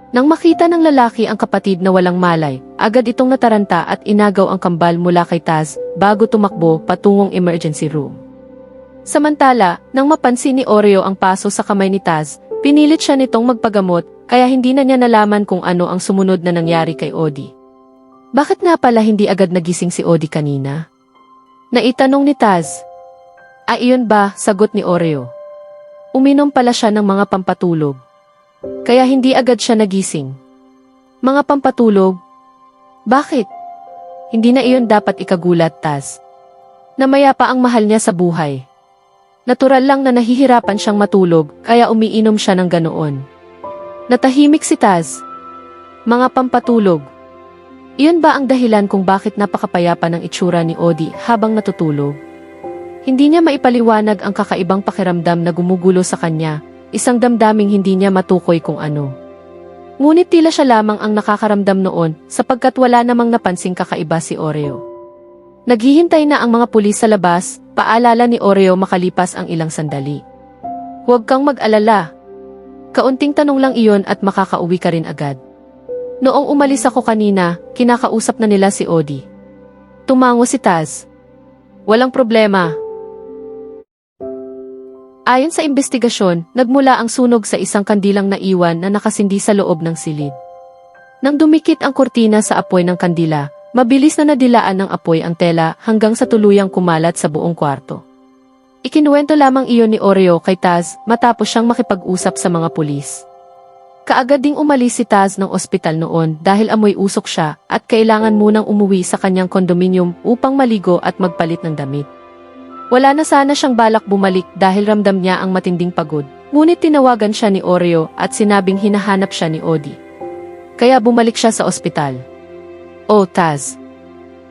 Nang makita ng lalaki ang kapatid na walang malay, agad itong nataranta at inagaw ang kambal mula kay Taz bago tumakbo patungong emergency room. Samantala, nang mapansin ni Oreo ang paso sa kamay ni Taz, pinilit siya nitong magpagamot kaya hindi na niya nalaman kung ano ang sumunod na nangyari kay Odie. Bakit nga pala hindi agad nagising si Odie kanina? Naitanong ni Taz. Iyon ba, sagot ni Oreo. Uminom pala siya ng mga pampatulog. Kaya hindi agad siya nagising. Mga pampatulog? Bakit? Hindi na iyon dapat ikagulat, Taz. Namaya pa ang mahal niya sa buhay. Natural lang na nahihirapan siyang matulog, kaya umiinom siya ng ganoon. Natahimik si Taz. Mga pampatulog. Iyon ba ang dahilan kung bakit napakapayapa ng itsura ni Odie habang natutulog? Hindi niya maipaliwanag ang kakaibang pakiramdam na gumugulo sa kanya, isang damdaming hindi niya matukoy kung ano. Ngunit tila siya lamang ang nakakaramdam noon sapagkat wala namang napansing kakaiba si Oreo. Naghihintay na ang mga pulis sa labas, paalala ni Oreo makalipas ang ilang sandali. Huwag kang mag-alala. Kaunting tanong lang iyon at makakauwi ka rin agad. Noong umalis ako kanina, kinakausap na nila si Odie. Tumango si Taz. Walang problema. Ayon sa investigasyon, nagmula ang sunog sa isang kandilang naiwan na nakasindi sa loob ng silid. Nang dumikit ang kurtina sa apoy ng kandila, mabilis na nadilaan ng apoy ang tela hanggang sa tuluyang kumalat sa buong kwarto. Ikinuwento lamang iyon ni Oreo kay Taz matapos siyang makipag-usap sa mga pulis. Kaagad ding umalis si Taz ng ospital noon dahil amoy usok siya at kailangan munang umuwi sa kanyang kondominium upang maligo at magpalit ng damit. Wala na sana siyang balak bumalik dahil ramdam niya ang matinding pagod, ngunit tinawagan siya ni Oreo at sinabing hinahanap siya ni Odie. Kaya bumalik siya sa ospital. Oh, Taz.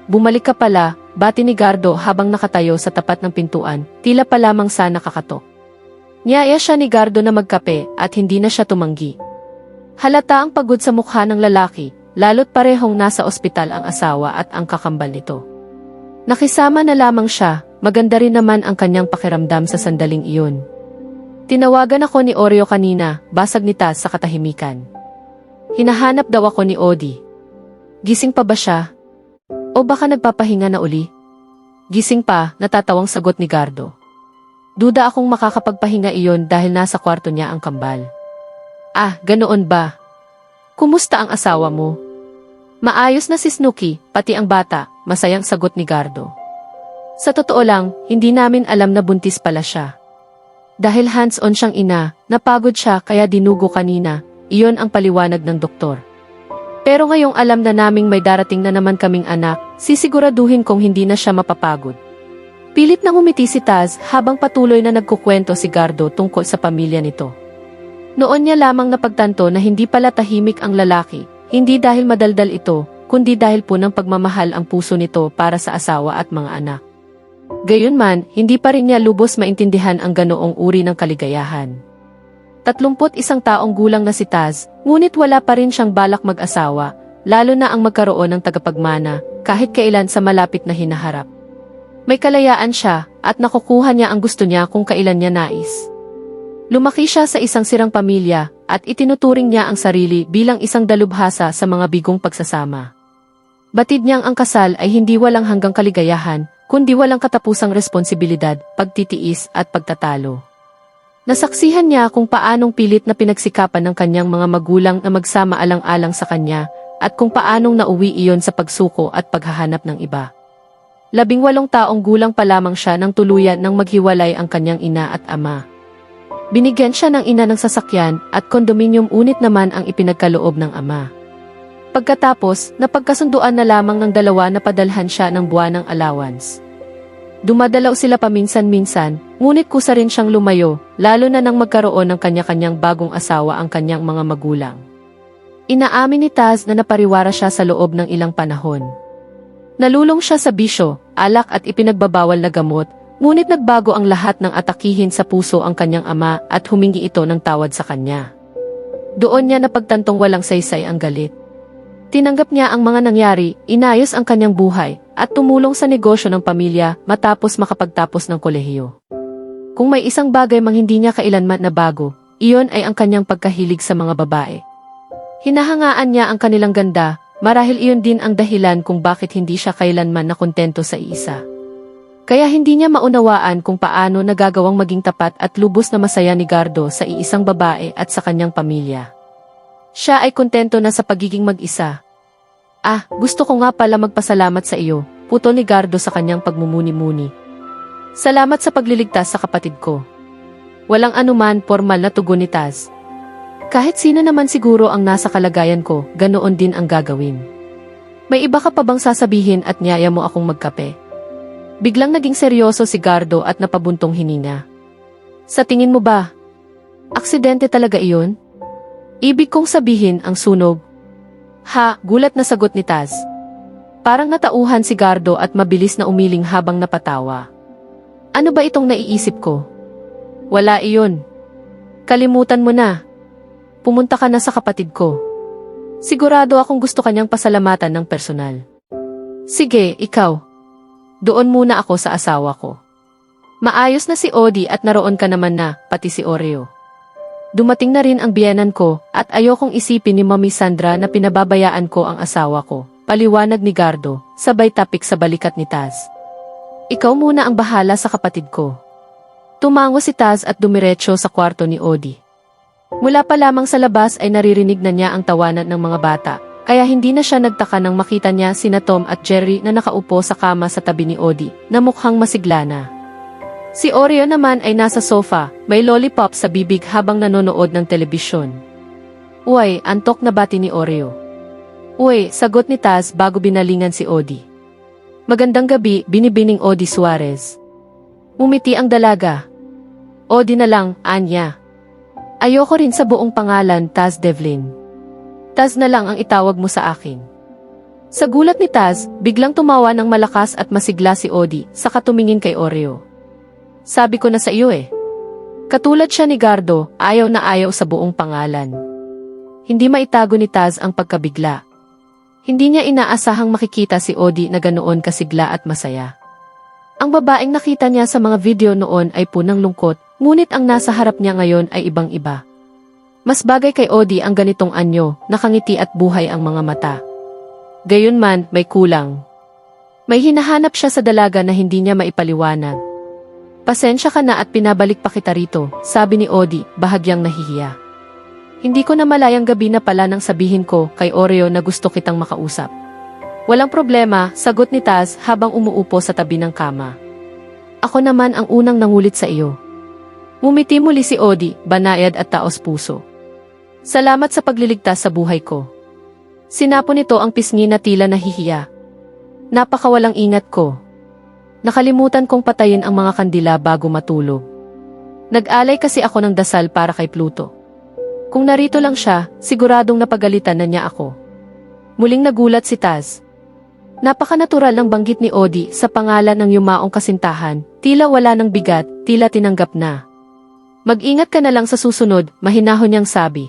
Bumalik ka pala, bati ni Gardo habang nakatayo sa tapat ng pintuan, tila pa lamang sana kakatok. Niyaya siya ni Gardo na magkape at hindi na siya tumanggi. Halata ang pagod sa mukha ng lalaki, lalo't parehong nasa ospital ang asawa at ang kakambal nito. Nakisama na lamang siya, maganda rin naman ang kanyang pakiramdam sa sandaling iyon. Tinawagan ako ni Oreo kanina, basag ni Taz sa katahimikan. Hinahanap daw ako ni Odie. Gising pa ba siya? O baka nagpapahinga na uli? Gising pa, natatawang sagot ni Gardo. Duda akong makakapagpahinga iyon dahil nasa kwarto niya ang kambal. Ganoon ba? Kumusta ang asawa mo? Maayos na si Snooki, pati ang bata, masayang sagot ni Gardo. Sa totoo lang, hindi namin alam na buntis pala siya. Dahil hands-on siyang ina, napagod siya kaya dinugo kanina, iyon ang paliwanag ng doktor. Pero ngayong alam na naming may darating na naman kaming anak, sisiguraduhin kong hindi na siya mapapagod. Pilit nang umiti si Taz habang patuloy na nagkukwento si Gardo tungkol sa pamilya nito. Noon niya lamang napagtanto na hindi pala tahimik ang lalaki, hindi dahil madaldal ito, kundi dahil po ng pagmamahal ang puso nito para sa asawa at mga anak. Gayunman, hindi pa rin niya lubos maintindihan ang ganoong uri ng kaligayahan. 31 taong gulang na si Taz, ngunit wala pa rin siyang balak mag-asawa, lalo na ang magkaroon ng tagapagmana, kahit kailan sa malapit na hinaharap. May kalayaan siya, at nakukuha niya ang gusto niya kung kailan niya nais. Lumaki siya sa isang sirang pamilya, at itinuturing niya ang sarili bilang isang dalubhasa sa mga bigong pagsasama. Batid niyang ang kasal ay hindi walang hanggang kaligayahan, kundi walang katapusang responsibilidad, pagtitiis at pagtatalo. Nasaksihan niya kung paanong pilit na pinagsikapan ng kanyang mga magulang na magsama alang-alang sa kanya, at kung paanong nauwi iyon sa pagsuko at paghahanap ng iba. 18 taong gulang pa lamang siya nang tuluyan nang maghiwalay ang kanyang ina at ama. Binigyan siya ng ina ng sasakyan at kondominium, unit naman ang ipinagkaloob ng ama. Pagkatapos, napagkasunduan na lamang ng dalawa na padalhan siya ng buwanang allowance. Dumadalaw sila paminsan-minsan, ngunit kusa rin siyang lumayo, lalo na nang magkaroon ng kanya-kanyang bagong asawa ang kanyang mga magulang. Inaamin ni Taz na napariwara siya sa loob ng ilang panahon. Nalulong siya sa bisyo, alak at ipinagbabawal na gamot, ngunit nagbago ang lahat ng atakihin sa puso ang kanyang ama at humingi ito ng tawad sa kanya. Doon niya napagtantong walang saysay ang galit. Tinanggap niya ang mga nangyari, inayos ang kanyang buhay, at tumulong sa negosyo ng pamilya matapos makapagtapos ng kolehiyo. Kung may isang bagay mang hindi niya kailanman nabago, iyon ay ang kanyang pagkahilig sa mga babae. Hinahangaan niya ang kanilang ganda, marahil iyon din ang dahilan kung bakit hindi siya kailanman nakontento sa isa. Kaya hindi niya maunawaan kung paano nagagawang maging tapat at lubos na masaya ni Gardo sa iisang babae at sa kanyang pamilya. Siya ay kontento na sa pagiging mag-isa. Gusto ko nga pala magpasalamat sa iyo, puto ni Gardo sa kanyang pagmumuni-muni. Salamat sa pagliligtas sa kapatid ko. Walang anuman, formal na tugon ni Taz. Kahit sino naman siguro ang nasa kalagayan ko, ganoon din ang gagawin. May iba ka pa bang sasabihin at niyaya mo akong magkape? Biglang naging seryoso si Gardo at napabuntong hininga. Sa tingin mo ba? Aksidente talaga iyon? Ibig kong sabihin ang sunog. Gulat na sagot ni Taz. Parang natauhan si Gardo at mabilis na umiling habang napatawa. Ano ba itong naiisip ko? Wala iyon. Kalimutan mo na. Pumunta ka na sa kapatid ko. Sigurado akong gusto kanyang pasalamatan ng personal. Sige, ikaw. Doon muna ako sa asawa ko. Maayos na si Odie at naroon ka naman na, pati si Oreo. Dumating na rin ang biyenan ko at ayokong isipin ni Mami Sandra na pinababayaan ko ang asawa ko, paliwanag ni Gardo, sabay tapik sa balikat ni Taz. Ikaw muna ang bahala sa kapatid ko. Tumango si Taz at dumiretso sa kwarto ni Odie. Mula pa lamang sa labas ay naririnig na niya ang tawanan ng mga bata, kaya hindi na siya nagtaka nang makita niya sina Tom at Jerry na nakaupo sa kama sa tabi ni Odie, na mukhang masigla na. Si Oreo naman ay nasa sofa, may lollipop sa bibig habang nanonood ng telebisyon. Uy, antok na bati ni Oreo. Uy, sagot ni Taz bago binalingan si Odie. Magandang gabi, binibining Odie Suarez. Umiti ang dalaga. Odie na lang, anya. Ayoko rin sa buong pangalan, Taz Devlin. Taz na lang ang itawag mo sa akin. Sa gulat ni Taz, biglang tumawa ng malakas at masigla si Odie, saka tumingin kay Oreo. Sabi ko na sa iyo eh. Katulad siya ni Gardo, ayaw na ayaw sa buong pangalan. Hindi maitago ni Taz ang pagkabigla. Hindi niya inaasahang makikita si Odie na ganoon kasigla at masaya. Ang babaeng nakita niya sa mga video noon ay punang lungkot, ngunit ang nasa harap niya ngayon ay ibang-iba. Mas bagay kay Odie ang ganitong anyo, nakangiti at buhay ang mga mata. Gayunman, may kulang. May hinahanap siya sa dalaga na hindi niya maipaliwanag. Pasensya ka na at pinabalik pa kita rito, sabi ni Odie, bahagyang nahihiya. Hindi ko na malayang gabi na pala nang sabihin ko kay Oreo na gusto kitang makausap. Walang problema, sagot ni Taz habang umuupo sa tabi ng kama. Ako naman ang unang nangulit sa iyo. Ngumiti muli si Odie, banayad at taos puso. Salamat sa pagliligtas sa buhay ko. Sinapo nito ang pisngi na tila nahihiya. Napakawalang ingat ko. Nakalimutan kong patayin ang mga kandila bago matulog. Nag-alay kasi ako ng dasal para kay Pluto. Kung narito lang siya, siguradong napagalitan na niya ako. Muling nagulat si Taz. Napakanatural ng banggit ni Odi sa pangalan ng yumaong kasintahan, tila wala ng bigat, tila tinanggap na. Mag-ingat ka na lang sa susunod, mahinahon niyang sabi.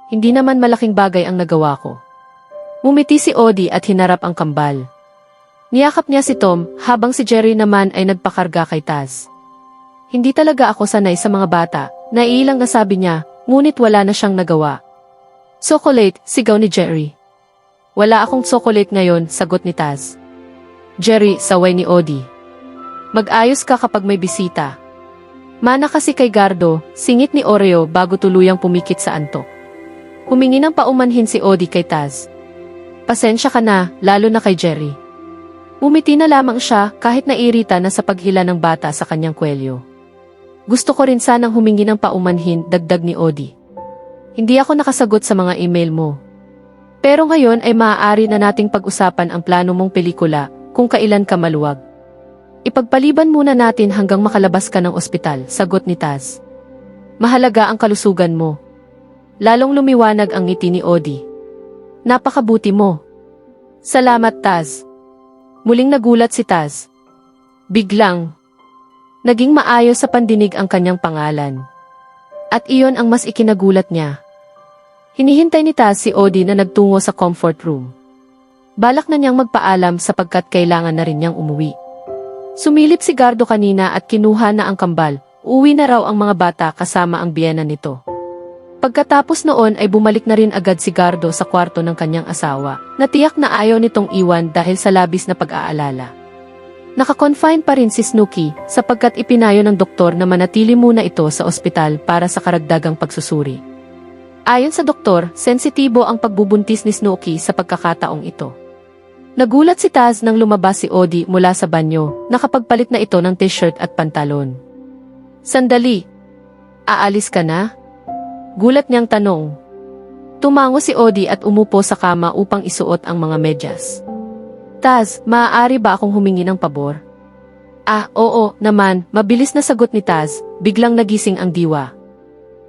Hindi naman malaking bagay ang nagawa ko. Mumiti si Odi at hinarap ang kambal. Niyakap niya si Tom habang si Jerry naman ay nagpakarga kay Taz. Hindi talaga ako sanay sa mga bata, naiilang na sabi niya, ngunit wala na siyang nagawa. Chocolate, sigaw ni Jerry. Wala akong chocolate ngayon, sagot ni Taz. Jerry, saway ni Odi. Mag-ayos ka kapag may bisita. Mana kasi kay Gardo, singit ni Oreo bago tuluyang pumikit sa antok. Humingi ng paumanhin si Odi kay Taz. Pasensya ka na, lalo na kay Jerry. Umiti na lamang siya kahit nairita na sa paghila ng bata sa kanyang kwelyo. Gusto ko rin sanang humingi ng paumanhin, dagdag ni Odi. Hindi ako nakasagot sa mga email mo. Pero ngayon ay maaari na nating pag-usapan ang plano mong pelikula kung kailan ka maluwag. Ipagpaliban muna natin hanggang makalabas ka ng ospital, sagot ni Taz. Mahalaga ang kalusugan mo. Lalong lumiwanag ang ngiti ni Odi. Napakabuti mo. Salamat, Taz. Muling nagulat si Taz. Biglang. Naging maayos sa pandinig ang kanyang pangalan. At iyon ang mas ikinagulat niya. Hinihintay ni Taz si Odi na nagtungo sa comfort room. Balak na niyang magpaalam sapagkat kailangan na rin niyang umuwi. Sumilip si Gardo kanina at kinuha na ang kambal, uwi na raw ang mga bata kasama ang biyena nito. Pagkatapos noon ay bumalik na rin agad si Gardo sa kwarto ng kanyang asawa, na tiyak na ayaw nitong iwan dahil sa labis na pag-aalala. Nakakonfine pa rin si Snooki sapagkat ipinayo ng doktor na manatili muna ito sa ospital para sa karagdagang pagsusuri. Ayon sa doktor, sensitibo ang pagbubuntis ni Snooki sa pagkakataong ito. Nagulat si Taz nang lumabas si Odi mula sa banyo, nakapagpalit na ito ng t-shirt at pantalon. Sandali. Aalis ka na? Gulat niyang tanong. Tumango si Odi at umupo sa kama upang isuot ang mga medyas. Taz, maaari ba akong humingi ng pabor? Oo naman, mabilis na sagot ni Taz, biglang nagising ang diwa.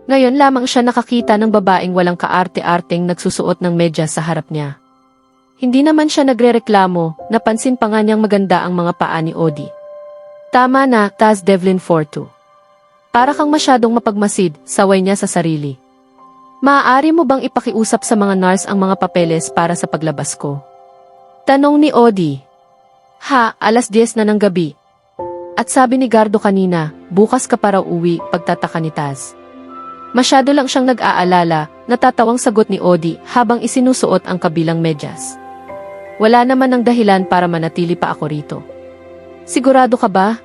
Ngayon lamang siya nakakita ng babaeng walang kaarte-arteng nagsusuot ng medyas sa harap niya. Hindi naman siya nagrereklamo, napansin pa nga niyang maganda ang mga paa ni Odi. Tama na, Taz Devlin Fortu. Para kang masyadong mapagmasid, saway niya sa sarili. Maaari mo bang ipakiusap sa mga nurse ang mga papeles para sa paglabas ko? Tanong ni Odi. Alas 10 na ng gabi. At sabi ni Gardo kanina, bukas ka para uwi, pagtataka ni Taz. Masyado lang siyang nag-aalala, natatawang sagot ni Odi habang isinusuot ang kabilang medyas. Wala naman ng dahilan para manatili pa ako rito. Sigurado ka ba?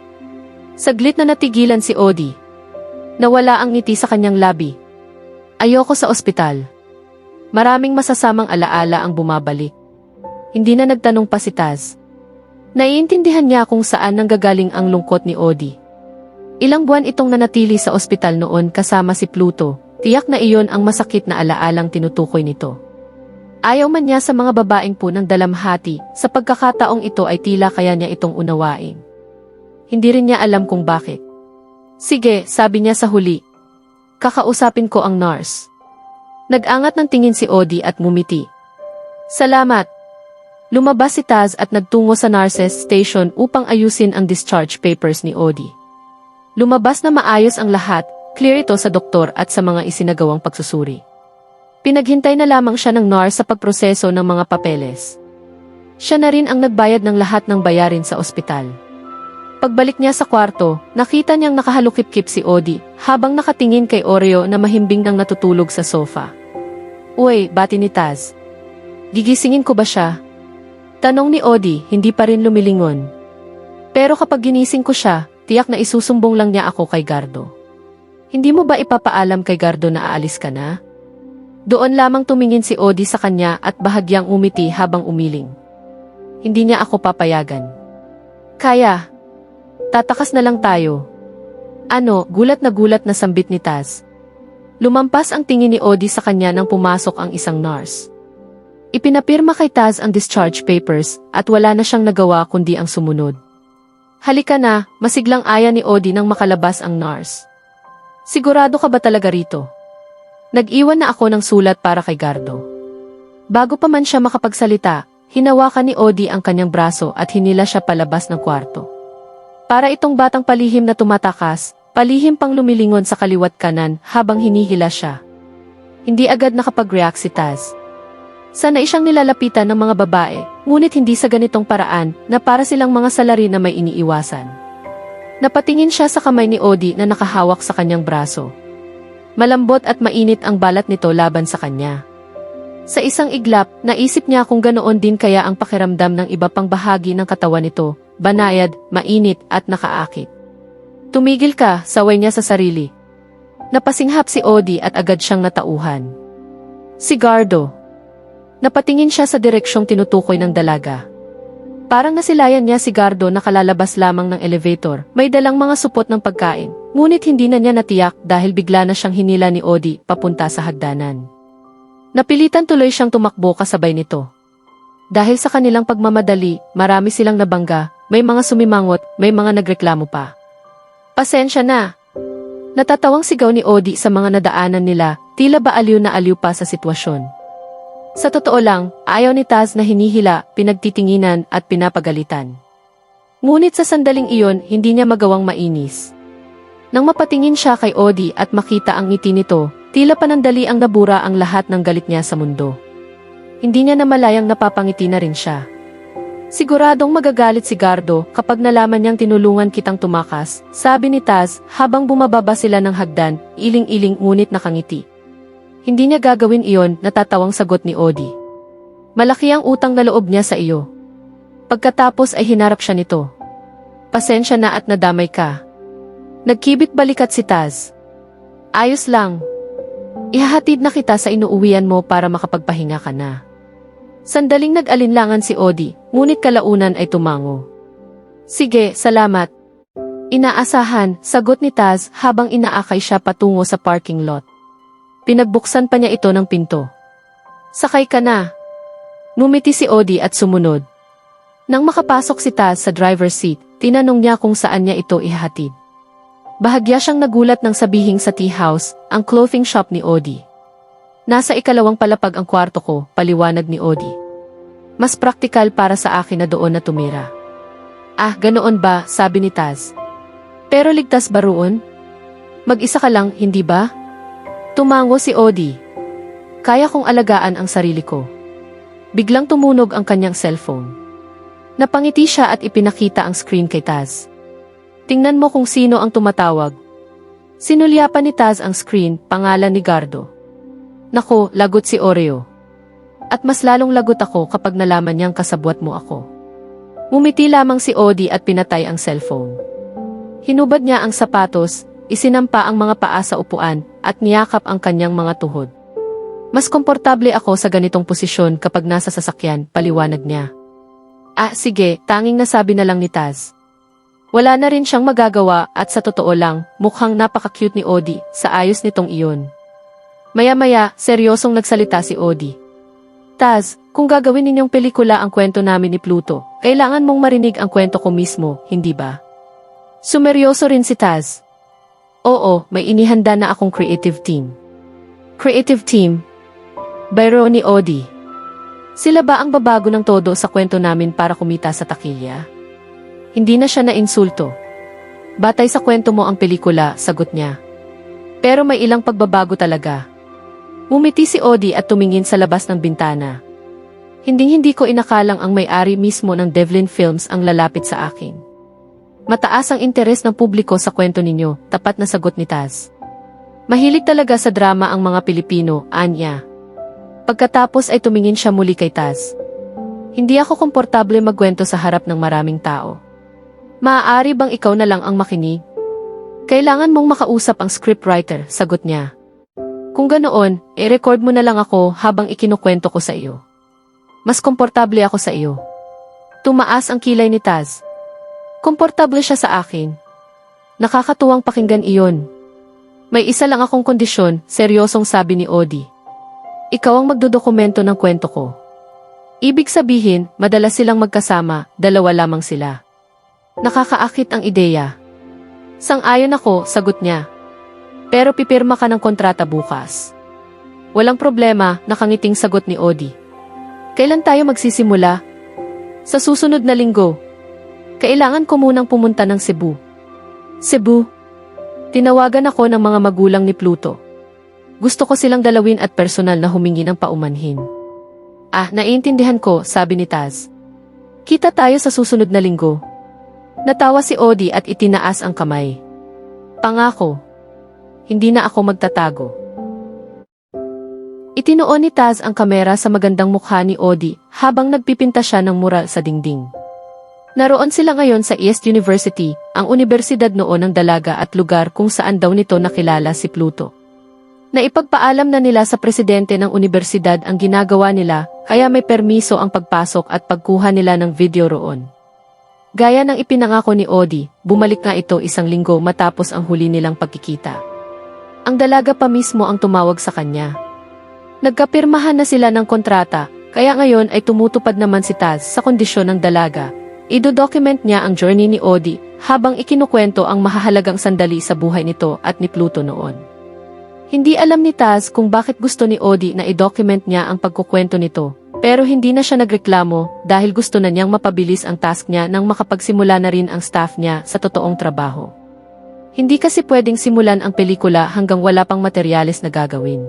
Saglit na natigilan si Odi. Nawala ang ngiti sa kanyang labi. Ayoko sa ospital. Maraming masasamang alaala ang bumabalik. Hindi na nagtanong pa si Taz. Naiintindihan niya kung saan nanggagaling ang lungkot ni Odi. Ilang buwan itong nanatili sa ospital noon kasama si Pluto, tiyak na iyon ang masakit na alaalang tinutukoy nito. Ayaw man niya sa mga babaeng po ng dalamhati, sa pagkakataong ito ay tila kaya niya itong unawain. Hindi rin niya alam kung bakit. Sige, sabi niya sa huli. Kakausapin ko ang nurse. Nag-angat ng tingin si Odi at ngumiti. Salamat. Lumabas si Taz at nagtungo sa nurse's station upang ayusin ang discharge papers ni Odi. Lumabas na maayos ang lahat, clear ito sa doktor at sa mga isinagawang pagsusuri. Pinaghintay na lamang siya ng nurse sa pagproseso ng mga papeles. Siya na rin ang nagbayad ng lahat ng bayarin sa ospital. Pagbalik niya sa kwarto, nakita niyang nakahalukip-kip si Odi habang nakatingin kay Oreo na mahimbing nang natutulog sa sofa. Uy, bati ni Taz. Gigisingin ko ba siya? Tanong ni Odi, hindi pa rin lumilingon. Pero kapag ginising ko siya, tiyak na isusumbong lang niya ako kay Gardo. Hindi mo ba ipapaalam kay Gardo na aalis ka na? Doon lamang tumingin si Odi sa kanya at bahagyang umiti habang umiling. Hindi niya ako papayagan. Kaya, tatakas na lang tayo. Ano, gulat na sambit ni Taz. Lumampas ang tingin ni Odi sa kanya nang pumasok ang isang nurse. Ipinapirma kay Taz ang discharge papers at wala na siyang nagawa kundi ang sumunod. Halika na, masiglang aya ni Odi nang makalabas ang nurse. Sigurado ka ba talaga rito? Nag-iwan na ako ng sulat para kay Gardo. Bago pa man siya makapagsalita, hinawakan ni Odie ang kanyang braso at hinila siya palabas ng kwarto. Para itong batang palihim na tumatakas, palihim pang lumilingon sa kaliwat kanan habang hinihila siya. Hindi agad nakapag-react si Taz. Sanay siyang nilalapitan ng mga babae, ngunit hindi sa ganitong paraan na para silang mga salari na may iniiwasan. Napatingin siya sa kamay ni Odie na nakahawak sa kanyang braso. Malambot at mainit ang balat nito laban sa kanya. Sa isang iglap, naisip niya kung ganoon din kaya ang pakiramdam ng iba pang bahagi ng katawan nito, banayad, mainit at nakaakit. Tumigil ka, saway niya sa sarili. Napasinghap si Odie at agad siyang natauhan. Si Gardo. Napatingin siya sa direksyong tinutukoy ng dalaga. Parang nasilayan niya si Gardo na kalalabas lamang ng elevator, may dalang mga supot ng pagkain, ngunit hindi na niya natiyak dahil bigla na siyang hinila ni Odie papunta sa hagdanan. Napilitan tuloy siyang tumakbo kasabay nito. Dahil sa kanilang pagmamadali, marami silang nabangga, may mga sumimangot, may mga nagreklamo pa. Pasensya na! Natatawang sigaw ni Odie sa mga nadaanan nila, tila ba aliw na aliw pa sa sitwasyon. Sa totoo lang, ayaw ni Taz na hinihila, pinagtitinginan at pinapagalitan. Ngunit sa sandaling iyon, hindi niya magawang mainis. Nang mapatingin siya kay Odie at makita ang ngiti nito, tila panandali ang nabura ang lahat ng galit niya sa mundo. Hindi niya namalayang napapangiti na rin siya. Siguradong magagalit si Gardo kapag nalaman niyang tinulungan kitang tumakas, sabi ni Taz habang bumababa sila ng hagdan, iling-iling ngunit nakangiti. Hindi niya gagawin iyon, natatawang sagot ni Odie. Malaki ang utang na loob niya sa iyo. Pagkatapos ay hinarap siya nito. Pasensya na at nadamay ka. Nagkibit balikat si Taz. Ayos lang. Ihahatid na kita sa inuuwian mo para makapagpahinga ka na. Sandaling nag-alinlangan si Odie, ngunit kalaunan ay tumango. Sige, salamat. Inaasahan, sagot ni Taz habang inaakay siya patungo sa parking lot. Pinagbuksan pa niya ito ng pinto. Sakay ka na. Ngumiti si Odie at sumunod. Nang makapasok si Taz sa driver's seat, tinanong niya kung saan niya ito ihahatid. Bahagya siyang nagulat nang sabihing sa tea house, ang clothing shop ni Odie. Nasa ikalawang palapag ang kwarto ko, paliwanag ni Odie. Mas praktikal para sa akin na doon na tumira. Ah, ganoon ba, sabi ni Taz. Pero ligtas ba roon? Mag-isa ka lang, hindi ba? Tumango si Odie. Kaya kong alagaan ang sarili ko. Biglang tumunog ang kanyang cellphone. Napangiti siya at ipinakita ang screen kay Taz. Tingnan mo kung sino ang tumatawag. Sinulyapan ni Taz ang screen, pangalan ni Gardo. Nako, lagot si Oreo. At mas lalong lagot ako kapag nalaman niyang kasabwat mo ako. Ngumiti lamang si Odie at pinatay ang cellphone. Hinubad niya ang sapatos, isinampa ang mga paa sa upuan, at niyakap ang kanyang mga tuhod. Mas komportable ako sa ganitong posisyon kapag nasa sasakyan, paliwanag niya. Ah, sige, tanging nasabi na lang ni Taz. Wala na rin siyang magagawa at sa totoo lang, mukhang napaka-cute ni Odie sa ayos nitong iyon. Maya-maya, seryosong nagsalita si Odie. Taz, kung gagawin ninyong pelikula ang kwento namin ni Pluto, kailangan mong marinig ang kwento ko mismo, hindi ba? Sumeryoso rin si Taz. Oo, may inihanda na akong creative team. Creative team? Bayro ni Odie. Sila ba ang babago ng todo sa kwento namin para kumita sa takilya? Hindi na siya na-insulto. Batay sa kwento mo ang pelikula, sagot niya. Pero may ilang pagbabago talaga. Ngumiti si Odie at tumingin sa labas ng bintana. Hinding-hindi ko inakalang ang may-ari mismo ng Devlin Films ang lalapit sa akin. Mataas ang interes ng publiko sa kwento ninyo, tapat na sagot ni Taz. Mahilig talaga sa drama ang mga Pilipino, anya. Pagkatapos ay tumingin siya muli kay Taz. Hindi ako komportable magkwento sa harap ng maraming tao. Maaari bang ikaw na lang ang makinig? Kailangan mong makausap ang scriptwriter, sagot niya. Kung ganoon, i-record mo na lang ako habang ikinukwento ko sa iyo. Mas komportable ako sa iyo. Tumaas ang kilay ni Taz. Komportable siya sa akin. Nakakatuwang pakinggan iyon. May isa lang akong kondisyon, seryosong sabi ni Odie. Ikaw ang magdodokumento ng kwento ko. Ibig sabihin, madalas silang magkasama, dalawa lamang sila. Nakakaakit ang ideya. Sang-ayon ako, sagot niya. Pero pipirma ka ng kontrata bukas. Walang problema, nakangiting sagot ni Odie. Kailan tayo magsisimula? Sa susunod na linggo. Kailangan ko munang pumunta ng Cebu. Cebu? Tinawagan ako ng mga magulang ni Pluto. Gusto ko silang dalawin at personal na humingi ng paumanhin. Naiintindihan ko, sabi ni Taz. Kita tayo sa susunod na linggo. Natawa si Odi at itinaas ang kamay. Pangako. Hindi na ako magtatago. Itinuon ni Taz ang kamera sa magandang mukha ni Odi habang nagpipinta siya ng mural sa dingding. Naroon sila ngayon sa East University, ang universidad noon ng dalaga at lugar kung saan daw nito nakilala si Pluto. Naipagpaalam na nila sa presidente ng universidad ang ginagawa nila, kaya may permiso ang pagpasok at pagkuha nila ng video roon. Gaya ng ipinangako ni Odi, bumalik nga ito 1 linggo matapos ang huli nilang pagkikita. Ang dalaga pa mismo ang tumawag sa kanya. Nagkapirmahan na sila ng kontrata, kaya ngayon ay tumutupad naman si Taz sa kondisyon ng dalaga. Ido-document niya ang journey ni Odi habang ikinukwento ang mahahalagang sandali sa buhay nito at ni Pluto noon. Hindi alam ni Taz kung bakit gusto ni Odi na i-document niya ang pagkukwento nito, pero hindi na siya nagreklamo dahil gusto na niyang mapabilis ang task niya nang makapagsimula na rin ang staff niya sa totoong trabaho. Hindi kasi pwedeng simulan ang pelikula hanggang wala pang materyales na gagawin.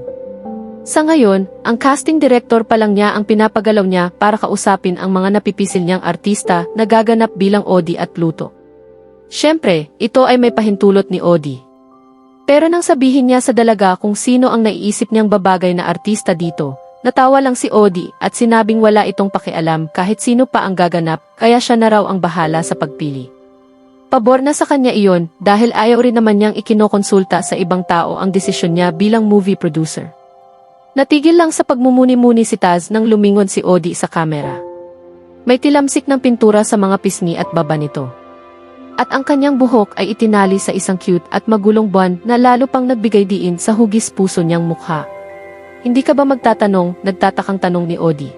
Sa ngayon, ang casting director pa lang niya ang pinapagalaw niya para kausapin ang mga napipisil niyang artista na gaganap bilang Odi at Pluto. Siyempre, ito ay may pahintulot ni Odi. Pero nang sabihin niya sa dalaga kung sino ang naiisip niyang babagay na artista dito, natawa lang si Odi at sinabing wala itong pakialam kahit sino pa ang gaganap, kaya siya na raw ang bahala sa pagpili. Pabor na sa kanya iyon dahil ayaw rin naman niyang ikinokonsulta sa ibang tao ang desisyon niya bilang movie producer. Natigil lang sa pagmumuni-muni si Taz nang lumingon si Odi sa kamera. May tilamsik ng pintura sa mga pisngi at baba nito. At ang kanyang buhok ay itinali sa isang cute at magulong buwan na lalo pang nagbigay diin sa hugis puso niyang mukha. Hindi ka ba magtatanong, nagtatakang tanong ni Odi.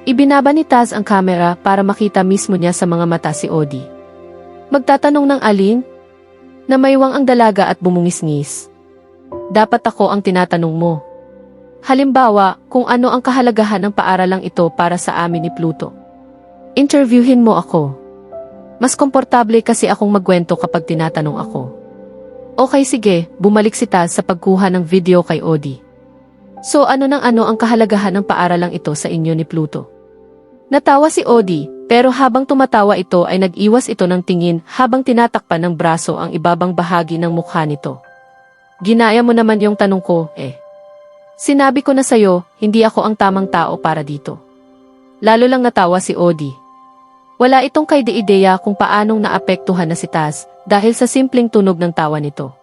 Ibinaba ni Taz ang kamera para makita mismo niya sa mga mata si Odi. Magtatanong ng alin? Namaywang ang dalaga at bumungis-ngis. Dapat ako ang tinatanong mo. Halimbawa, kung ano ang kahalagahan ng paaralang ito para sa amin ni Pluto. Interviewin mo ako. Mas komportable kasi akong magkwento kapag tinatanong ako. Okay sige, bumalik si Taz sa pagkuha ng video kay Odi. So ano ang kahalagahan ng paaralang ito sa inyo ni Pluto? Natawa si Odi, pero habang tumatawa ito ay nag-iwas ito ng tingin habang tinatakpan ng braso ang ibabang bahagi ng mukha nito. Ginaya mo naman yung tanong ko, Sinabi ko na sa'yo, hindi ako ang tamang tao para dito. Lalo lang natawa si Odi. Wala itong kaide-ideya kung paanong naapektuhan na si Taz dahil sa simpleng tunog ng tawa nito.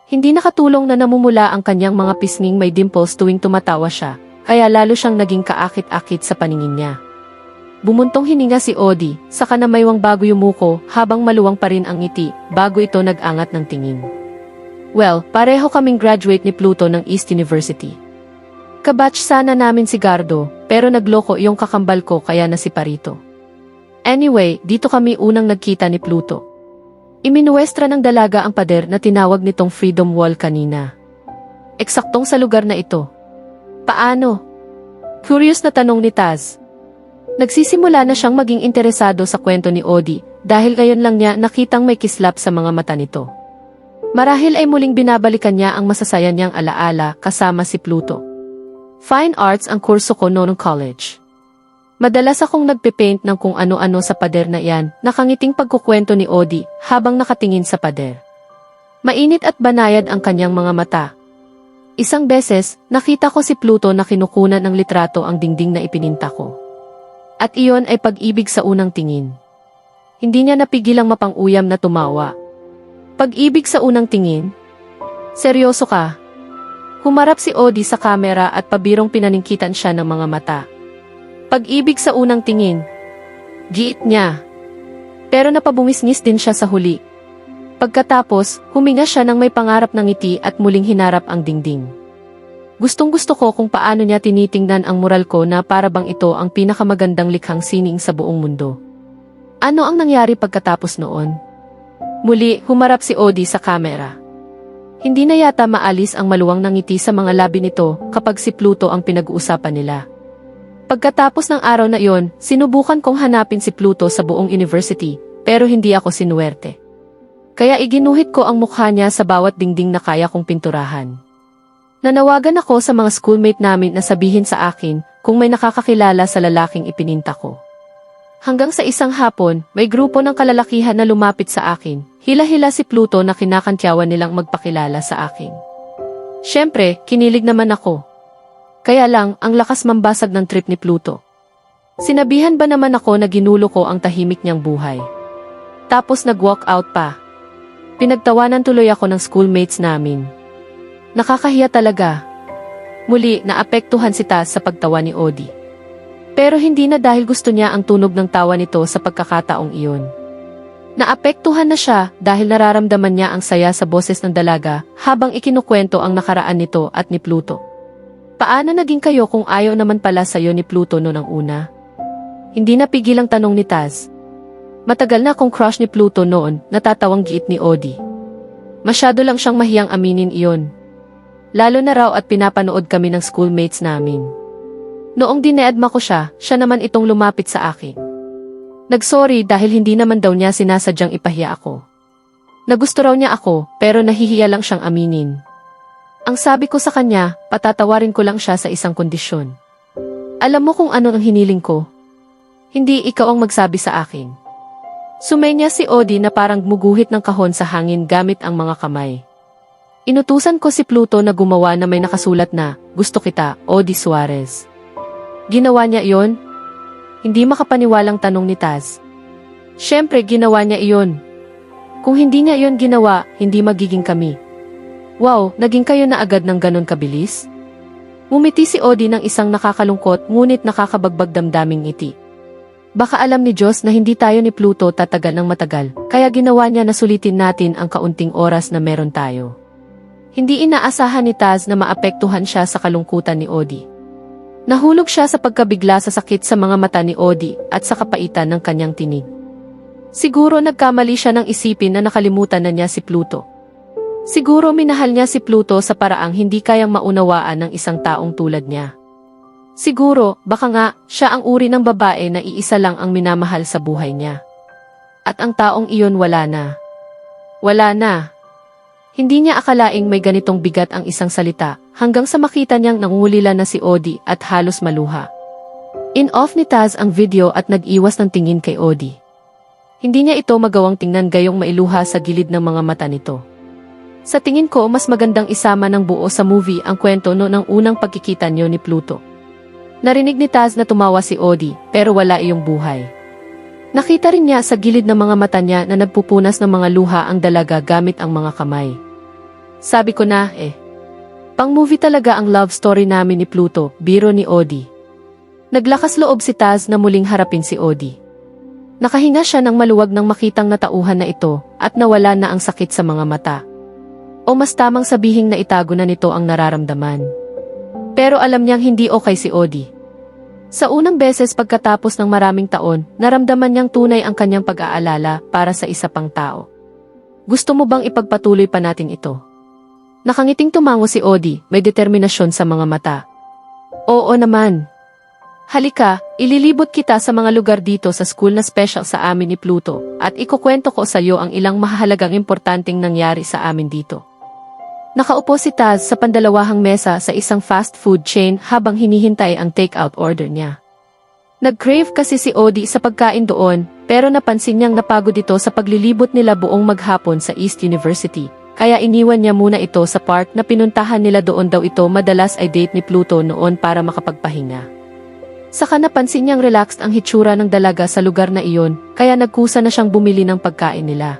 Hindi nakatulong na namumula ang kanyang mga pisnging may dimples tuwing tumatawa siya, kaya lalo siyang naging kaakit-akit sa paningin niya. Bumuntong hininga si Odi, saka namaywang bago yumuko habang maluwang pa rin ang ngiti bago ito nag-angat ng tingin. Well, pareho kaming graduate ni Pluto ng East University. Kabatch sana namin si Gardo, pero nagloko yung kakambal ko kaya nasiparito. Anyway, dito kami unang nagkita ni Pluto. Iminuwestra ng dalaga ang pader na tinawag nitong Freedom Wall kanina. Eksaktong sa lugar na ito. Paano? Curious na tanong ni Taz. Nagsisimula na siyang maging interesado sa kwento ni Odi dahil ngayon lang niya nakitang may kislap sa mga mata nito. Marahil ay muling binabalikan niya ang masasaya niyang alaala kasama si Pluto. Fine Arts ang kurso ko noong college. Madalas akong nagpipaint ng kung ano-ano sa pader na iyan, nakangiting pagkukwento ni Odi habang nakatingin sa pader. Mainit at banayad ang kanyang mga mata. Isang beses, nakita ko si Pluto na kinukunan ng litrato ang dingding na ipininta ko. At iyon ay pag-ibig sa unang tingin. Hindi niya napigilang mapang-uyam na tumawa. Pag-ibig sa unang tingin? Seryoso ka? Humarap si Odi sa kamera at pabirong pinaningkitan siya ng mga mata. Pag-ibig sa unang tingin. Giit niya. Pero napabungis-ngis din siya sa huli. Pagkatapos, huminga siya ng may pangarap ng ngiti at muling hinarap ang dingding. Gustong-gusto ko kung paano niya tinitingnan ang mural ko na para bang ito ang pinakamagandang likhang sining sa buong mundo. Ano ang nangyari pagkatapos noon? Muli, humarap si Odi sa kamera. Hindi na yata maalis ang maluwang ng ngiti sa mga labi nito kapag si Pluto ang pinag-uusapan nila. Pagkatapos ng araw na iyon, sinubukan kong hanapin si Pluto sa buong university, pero hindi ako sinuwerte. Kaya iginuhit ko ang mukha niya sa bawat dingding na kaya kong pinturahan. Nanawagan ako sa mga schoolmate namin na sabihin sa akin kung may nakakakilala sa lalaking ipininta ko. Hanggang sa isang hapon, may grupo ng kalalakihan na lumapit sa akin. Hila-hila si Pluto na kinakantyawan nilang magpakilala sa akin. Siyempre, kinilig naman ako. Kaya lang, ang lakas mambasag ng trip ni Pluto. Sinabihan ba naman ako na ginulo ko ang tahimik niyang buhay? Tapos nag-walk out pa. Pinagtawanan tuloy ako ng schoolmates namin. Nakakahiya talaga. Muli, naapektuhan si Taz sa pagtawa ni Odie. Pero hindi na dahil gusto niya ang tunog ng tawa nito sa pagkakataong iyon. Naapektuhan na siya dahil nararamdaman niya ang saya sa boses ng dalaga habang ikinukwento ang nakaraan nito at ni Pluto. Paano naging kayo kung ayaw naman pala sa'yo ni Pluto noon ang una? Hindi napigil ang tanong ni Taz. Matagal na akong crush ni Pluto noon, natatawang giit ni Odie. Masyado lang siyang mahiyang aminin iyon. Lalo na raw at pinapanood kami ng schoolmates namin. Noong dineadma ko siya, siya naman itong lumapit sa akin. Nagsorry dahil hindi naman daw niya sinasadyang ipahiya ako. Nagusto raw niya ako, pero nahihiya lang siyang aminin. Ang sabi ko sa kanya, patatawarin ko lang siya sa isang kondisyon. Alam mo kung ano ang hiniling ko? Hindi ikaw ang magsabi sa akin. Sumenya si Odie na parang muguhit ng kahon sa hangin gamit ang mga kamay. Inutusan ko si Pluto na gumawa na may nakasulat na, "Gusto kita, Odie Suarez." Ginawa niya iyon? Hindi makapaniwalang tanong ni Taz. Siyempre, ginawa niya iyon. Kung hindi niya iyon ginawa, hindi magiging kami. Wow, naging kayo na agad ng ganon kabilis? Ngumiti si Odie ng isang nakakalungkot ngunit nakakabagbag damdaming ngiti. Baka alam ni Diyos na hindi tayo ni Pluto tatagal ng matagal, kaya ginawa niya na sulitin natin ang kaunting oras na meron tayo. Hindi inaasahan ni Taz na maapektuhan siya sa kalungkutan ni Odie. Nahulog siya sa pagkabigla sa sakit sa mga mata ni Odie at sa kapaitan ng kanyang tinig. Siguro nagkamali siya ng isipin na nakalimutan na niya si Pluto. Siguro minahal niya si Pluto sa paraang hindi kayang maunawaan ng isang taong tulad niya. Siguro, baka nga, siya ang uri ng babae na iisa lang ang minamahal sa buhay niya. At ang taong iyon wala na. Wala na. Hindi niya akalaing may ganitong bigat ang isang salita, hanggang sa makita niyang nangungulila na si Odie at halos maluha. In-off ni Taz ang video at nag-iwas ng tingin kay Odie. Hindi niya ito magawang tingnan gayong mailuha sa gilid ng mga mata nito. Sa tingin ko mas magandang isama ng buo sa movie ang kwento no ng unang pagkikita niyo ni Pluto. Narinig ni Taz na tumawa si Odie, pero wala iyong buhay. Nakita rin niya sa gilid ng mga mata niya na nagpupunas ng mga luha ang dalaga gamit ang mga kamay. Sabi ko na, pang-movie talaga ang love story namin ni Pluto, biro ni Odie. Naglakas loob si Taz na muling harapin si Odie. Nakahinga siya ng maluwag nang makitang natauhan na ito at nawala na ang sakit sa mga mata. O mas tamang sabihing na itago na nito ang nararamdaman. Pero alam niyang hindi okay si Odie. Sa unang beses pagkatapos ng maraming taon, naramdaman niyang tunay ang kanyang pag-aalala para sa isa pang tao. Gusto mo bang ipagpatuloy pa natin ito? Nakangiting tumango si Odie, may determinasyon sa mga mata. Oo naman. Halika, ililibot kita sa mga lugar dito sa school na special sa amin ni Pluto at ikukwento ko sa iyo ang ilang mahalagang importanteng nangyari sa amin dito. Nakaupo si Taz sa pandalawahang mesa sa isang fast food chain habang hinihintay ang take-out order niya. Nag-crave kasi si Odie sa pagkain doon, pero napansin niyang napagod ito sa paglilibot nila buong maghapon sa East University. Kaya iniwan niya muna ito sa park na pinuntahan nila doon daw ito madalas ay date ni Pluto noon para makapagpahinga. Saka napansin niyang relaxed ang hitsura ng dalaga sa lugar na iyon, kaya nagkusa na siyang bumili ng pagkain nila.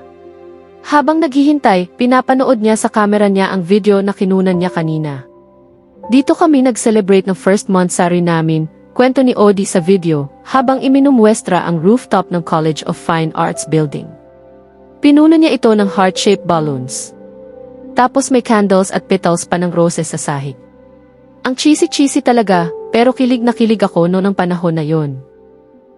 Habang naghihintay, pinapanood niya sa camera niya ang video na kinunan niya kanina. Dito kami nag-celebrate ng first monthsary namin, kwento ni Odie sa video, habang iminumwestra ang rooftop ng College of Fine Arts building. Pinuno niya ito ng heart-shaped balloons. Tapos may candles at petals pa ng roses sa sahig. Ang cheesy-cheesy talaga, pero kilig na kilig ako noong ang panahon na yon.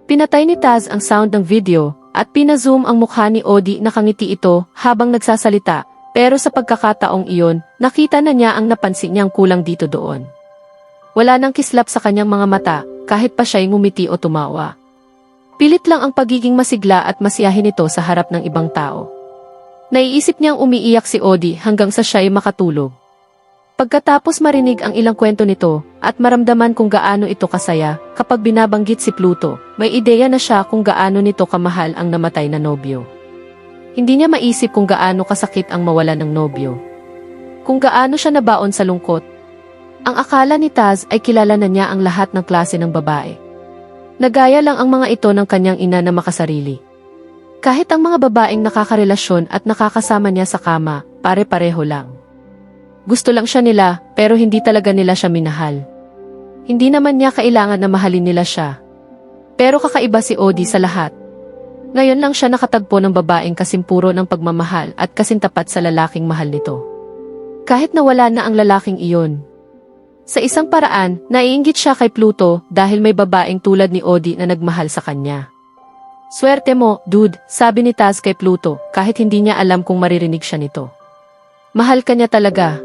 Pinatay ni Taz ang sound ng video, at pinazoom ang mukha ni Odie na nakangiti ito habang nagsasalita, pero sa pagkakataong iyon, nakita na niya ang napansin niyang kulang dito doon. Wala nang kislap sa kanyang mga mata, kahit pa siya'y ngumiti o tumawa. Pilit lang ang pagiging masigla at masiyahin nito sa harap ng ibang tao. Naiisip niyang umiiyak si Odie hanggang sa siya'y makatulog. Pagkatapos marinig ang ilang kwento nito at maramdaman kung gaano ito kasaya, kapag binabanggit si Pluto, may ideya na siya kung gaano nito kamahal ang namatay na nobyo. Hindi niya maisip kung gaano kasakit ang mawala ng nobyo. Kung gaano siya nabaon sa lungkot. Ang akala ni Taz ay kilala na niya ang lahat ng klase ng babae. Nagaya lang ang mga ito ng kanyang ina na makasarili. Kahit ang mga babaeng nakakarelasyon at nakakasama niya sa kama, pare-pareho lang. Gusto lang siya nila, pero hindi talaga nila siya minahal. Hindi naman niya kailangan na mahalin nila siya. Pero kakaiba si Odie sa lahat. Ngayon lang siya nakatagpo ng babaeng kasimpuro ng pagmamahal at kasintapat sa lalaking mahal nito. Kahit nawala na ang lalaking iyon. Sa isang paraan, naiinggit siya kay Pluto dahil may babaeng tulad ni Odie na nagmahal sa kanya. Swerte mo, dude, sabi ni Taz kay Pluto kahit hindi niya alam kung maririnig siya nito. Mahal ka niya talaga.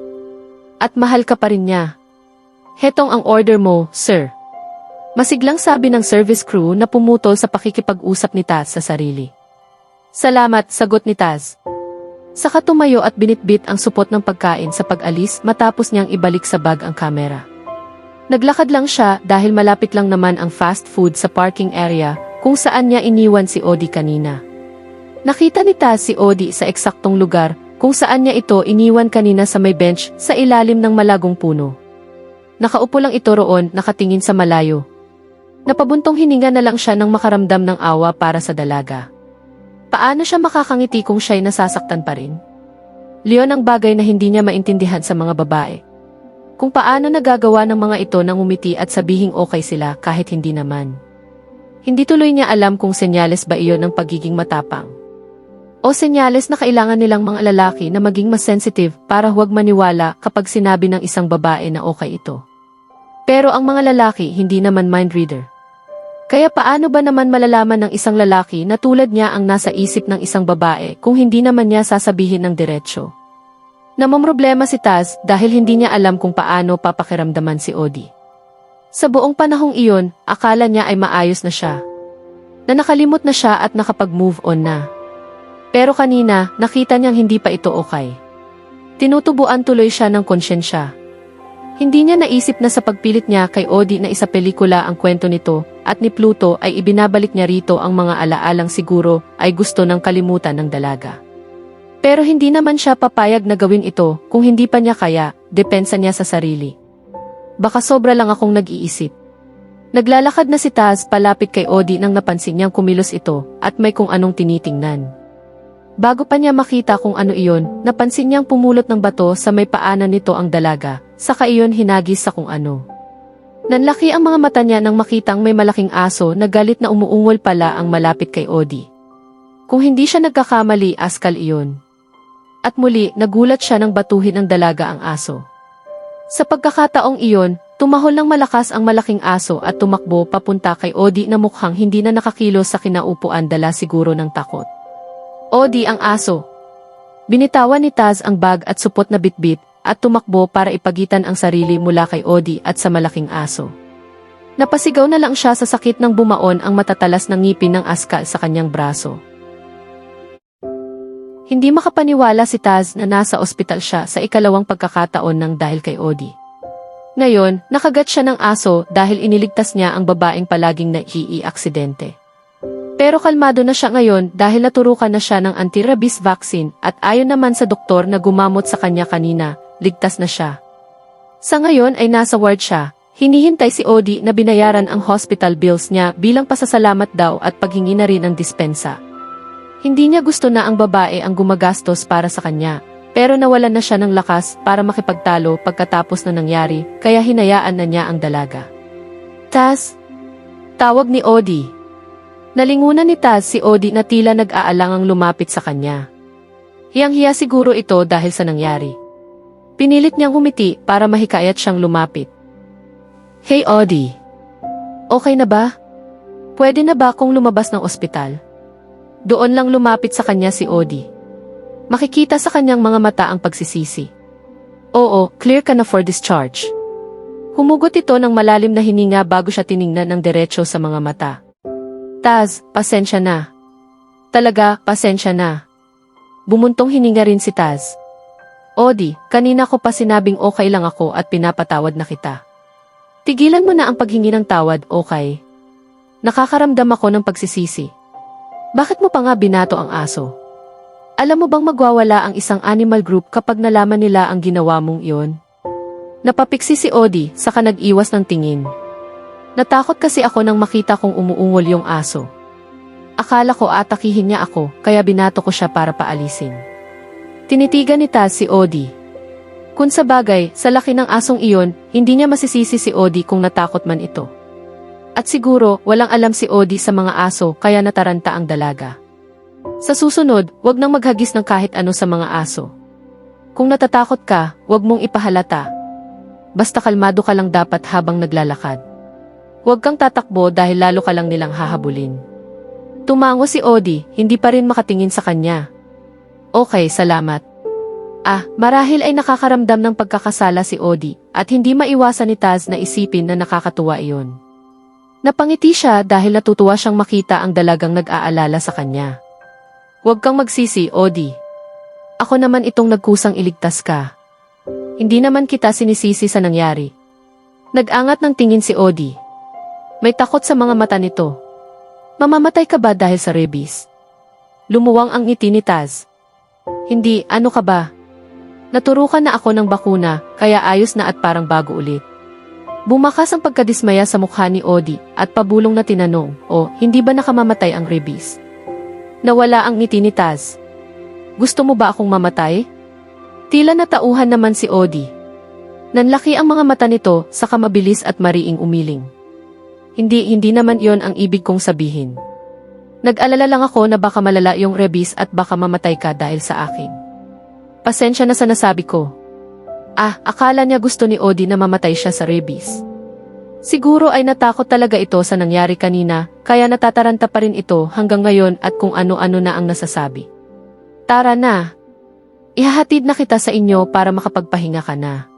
At mahal ka pa rin niya. Hetong ang order mo, sir. Masiglang sabi ng service crew na pumutol sa pakikipag-usap ni Taz sa sarili. Salamat, sagot ni Taz. Saka tumayo at binitbit ang supot ng pagkain sa pag-alis matapos niyang ibalik sa bag ang kamera. Naglakad lang siya dahil malapit lang naman ang fast food sa parking area kung saan niya iniwan si Odie kanina. Nakita ni Taz si Odie sa eksaktong lugar kung saan niya ito iniwan kanina sa may bench sa ilalim ng malagong puno. Nakaupo lang ito roon nakatingin sa malayo. Napabuntong hininga na lang siya nang makaramdam ng awa para sa dalaga. Paano siya makakangiti kung siya'y nasasaktan pa rin? Leon ang bagay na hindi niya maintindihan sa mga babae. Kung paano nagagawa ng mga ito nang umiti at sabihing okay sila kahit hindi naman. Hindi tuloy niya alam kung senyales ba iyon ng pagiging matapang. O senyales na kailangan nilang mga lalaki na maging mas sensitive para huwag maniwala kapag sinabi ng isang babae na okay ito. Pero ang mga lalaki hindi naman mind reader. Kaya paano ba naman malalaman ng isang lalaki na tulad niya ang nasa isip ng isang babae kung hindi naman niya sasabihin ng diretsyo? Namomroblema si Taz dahil hindi niya alam kung paano papakiramdaman si Odie. Sa buong panahong iyon, akala niya ay maayos na siya. Na nakalimot na siya at nakapag-move on na. Pero kanina, nakita niyang hindi pa ito okay. Tinutubuan tuloy siya ng konsyensya. Hindi niya naisip na sa pagpilit niya kay Odie na isa pelikula ang kwento nito at ni Pluto ay ibinabalik niya rito ang mga alaalang siguro ay gusto ng kalimutan ng dalaga. Pero hindi naman siya papayag na gawin ito kung hindi pa niya kaya, depensa niya sa sarili. Baka sobra lang akong nag-iisip. Naglalakad na si Taz palapit kay Odie nang napansin niyang kumilos ito at may kung anong tinitingnan. Bago pa niya makita kung ano iyon, napansin niyang pumulot ng bato sa may paanan nito ang dalaga, saka iyon hinagis sa kung ano. Nanlaki ang mga mata niya nang makitang may malaking aso na galit na umuungol pala ang malapit kay Odie. Kung hindi siya nagkakamali, askal iyon. At muli, nagulat siya nang batuhin ng dalaga ang aso. Sa pagkakataong iyon, tumahol ng malakas ang malaking aso at tumakbo papunta kay Odie na mukhang hindi na nakakilos sa kinaupuan dala siguro ng takot. Odie ang aso. Binitawan ni Taz ang bag at supot na bitbit at tumakbo para ipagitan ang sarili mula kay Odie at sa malaking aso. Napasigaw na lang siya sa sakit ng bumaon ang matatalas ng ngipin ng askal sa kanyang braso. Hindi makapaniwala si Taz na nasa ospital siya sa ikalawang pagkakataon ng dahil kay Odie. Ngayon, nakagat siya ng aso dahil iniligtas niya ang babaeng palaging naiiaksidente. Pero kalmado na siya ngayon dahil naturukan na siya ng anti-rabies vaccine at ayon naman sa doktor na gumamot sa kanya kanina, ligtas na siya. Sa ngayon ay nasa ward siya, hinihintay si Odie na binayaran ang hospital bills niya bilang pasasalamat daw at paghingi na rin ng dispensa. Hindi niya gusto na ang babae ang gumagastos para sa kanya, pero nawalan na siya ng lakas para makipagtalo pagkatapos na nangyari kaya hinayaan na niya ang dalaga. Taz? Tawag ni Odie. Nalingunan ni Taz si Odie na tila nag-aalangang lumapit sa kanya. Hiyang-hiya siguro ito dahil sa nangyari. Pinilit niyang humiti para mahikayat siyang lumapit. Hey Odie. Okay na ba? Pwede na ba akong lumabas ng ospital? Doon lang lumapit sa kanya si Odie. Makikita sa kanyang mga mata ang pagsisisi. Oo, clear ka na for discharge. Humugot ito ng malalim na hininga bago siya tiningnan ng diretso sa mga mata. Taz, pasensya na. Talaga, pasensya na. Bumuntong hininga rin si Taz. Odi, kanina ko pa sinabing okay lang ako at pinapatawad na kita. Tigilan mo na ang paghingi ng tawad, okay? Nakakaramdam ako ng pagsisisi. Bakit mo pa nga binato ang aso? Alam mo bang magwawala ang isang animal group kapag nalaman nila ang ginawa mong iyon? Napapiksi si Odi, saka nag-iwas ng tingin. Natakot kasi ako nang makita kong umuungol yung aso. Akala ko atakihin niya ako, kaya binato ko siya para paalisin. Tinitigan ni Taz si Odi. Kung sa bagay, sa laki ng asong iyon, hindi niya masisisi si Odi kung natakot man ito. At siguro, walang alam si Odi sa mga aso kaya nataranta ang dalaga. Sa susunod, wag nang maghagis ng kahit ano sa mga aso. Kung natatakot ka, wag mong ipahalata. Basta kalmado ka lang dapat habang naglalakad. Huwag kang tatakbo dahil lalo ka lang nilang hahabulin. Tumango si Odi, hindi pa rin makatingin sa kanya. Okay, salamat. Marahil ay nakakaramdam ng pagkakasala si Odi at hindi maiwasan ni Taz na isipin na nakakatuwa iyon. Napangiti siya dahil natutuwa siyang makita ang dalagang nag-aalala sa kanya. Huwag kang magsisi, Odi. Ako naman itong nagkusang iligtas ka. Hindi naman kita sinisisi sa nangyari. Nag-angat ng tingin si Odi. May takot sa mga mata nito. Mamamatay ka ba dahil sa rabies? Lumuwang ang ngiti ni Taz. Hindi, ano ka ba? Naturukan na ako ng bakuna, kaya ayos na at parang bago ulit. Bumakas ang pagkadismaya sa mukha ni Odi at pabulong na tinanong, hindi ba nakamamatay ang rabies? Nawala ang ngiti ni Taz. Gusto mo ba akong mamatay? Tila natauhan naman si Odi. Nanlaki ang mga mata nito saka mabilis at mariing umiling. Hindi naman yon ang ibig kong sabihin. Nag-alala lang ako na baka malala yung rabies at baka mamatay ka dahil sa akin. Pasensya na sa nasabi ko. Akala niya gusto ni Odi na mamatay siya sa rabies. Siguro ay natakot talaga ito sa nangyari kanina, kaya natataranta pa rin ito hanggang ngayon at kung ano-ano na ang nasasabi. Tara na. Ihahatid na kita sa inyo para makapagpahinga ka na.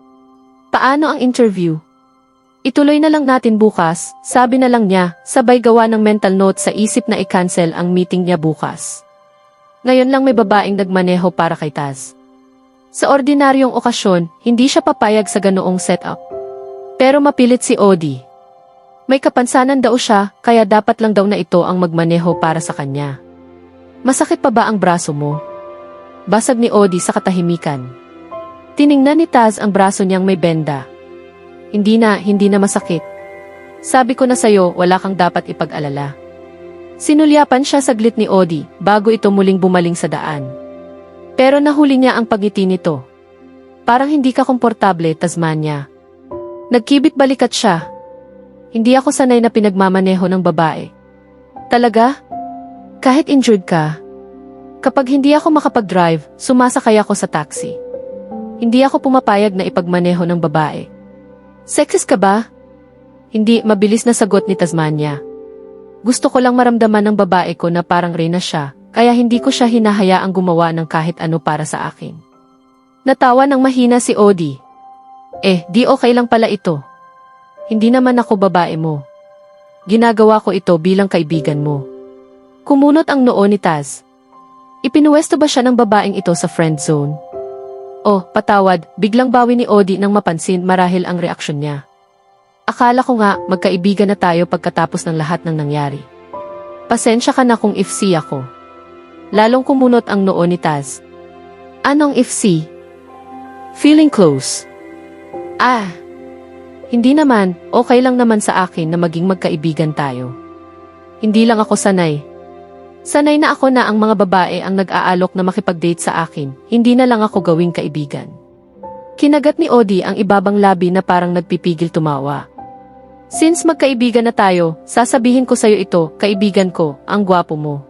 Paano ang interview? Ituloy na lang natin bukas, sabi na lang niya, sabay gawa ng mental note sa isip na i-cancel ang meeting niya bukas. Ngayon lang may babaeng nagmaneho para kay Taz. Sa ordinaryong okasyon, hindi siya papayag sa ganoong setup. Pero mapilit si Odi. May kapansanan daw siya, kaya dapat lang daw na ito ang magmaneho para sa kanya. Masakit pa ba ang braso mo? Basag ni Odi sa katahimikan. Tiningnan ni Taz ang braso niyang may benda. Hindi na masakit. Sabi ko na sa'yo, wala kang dapat ipag-alala. Sinulyapan siya saglit ni Odi bago ito muling bumaling sa daan. Pero nahuli niya ang pagngiti nito. Parang hindi ka komportable, Tasmania. Nagkibit balikat siya. Hindi ako sanay na pinagmamaneho ng babae. Talaga? Kahit injured ka? Kapag hindi ako makapag-drive, sumasakay ako sa taxi. Hindi ako pumapayag na ipagmaneho ng babae. Sexist ka ba? Hindi, mabilis na sagot ni Tasmania. Gusto ko lang maramdaman ng babae ko na parang reyna siya, kaya hindi ko siya hinahayaang gumawa ng kahit ano para sa akin. Natawa ng mahina si Odi. Di okay lang pala ito. Hindi naman ako babae mo. Ginagawa ko ito bilang kaibigan mo. Kumunot ang noo ni Taz. Ipinuwesto ba siya ng babaeng ito sa friend zone? Patawad, biglang bawi ni Odi nang mapansin marahil ang reaksyon niya. Akala ko nga magkaibigan na tayo pagkatapos ng lahat ng nangyari. Pasensya ka na kung FC ako. Lalong kumunot ang noo ni Taz. Anong FC? Feeling close. Hindi naman, okay lang naman sa akin na maging magkaibigan tayo. Hindi lang ako sanay. Sanay na ako na ang mga babae ang nag-aalok na makipag-date sa akin, hindi na lang ako gawing kaibigan. Kinagat ni Odi ang ibabang labi na parang nagpipigil tumawa. Since magkaibigan na tayo, sasabihin ko sa'yo ito, kaibigan ko, ang gwapo mo.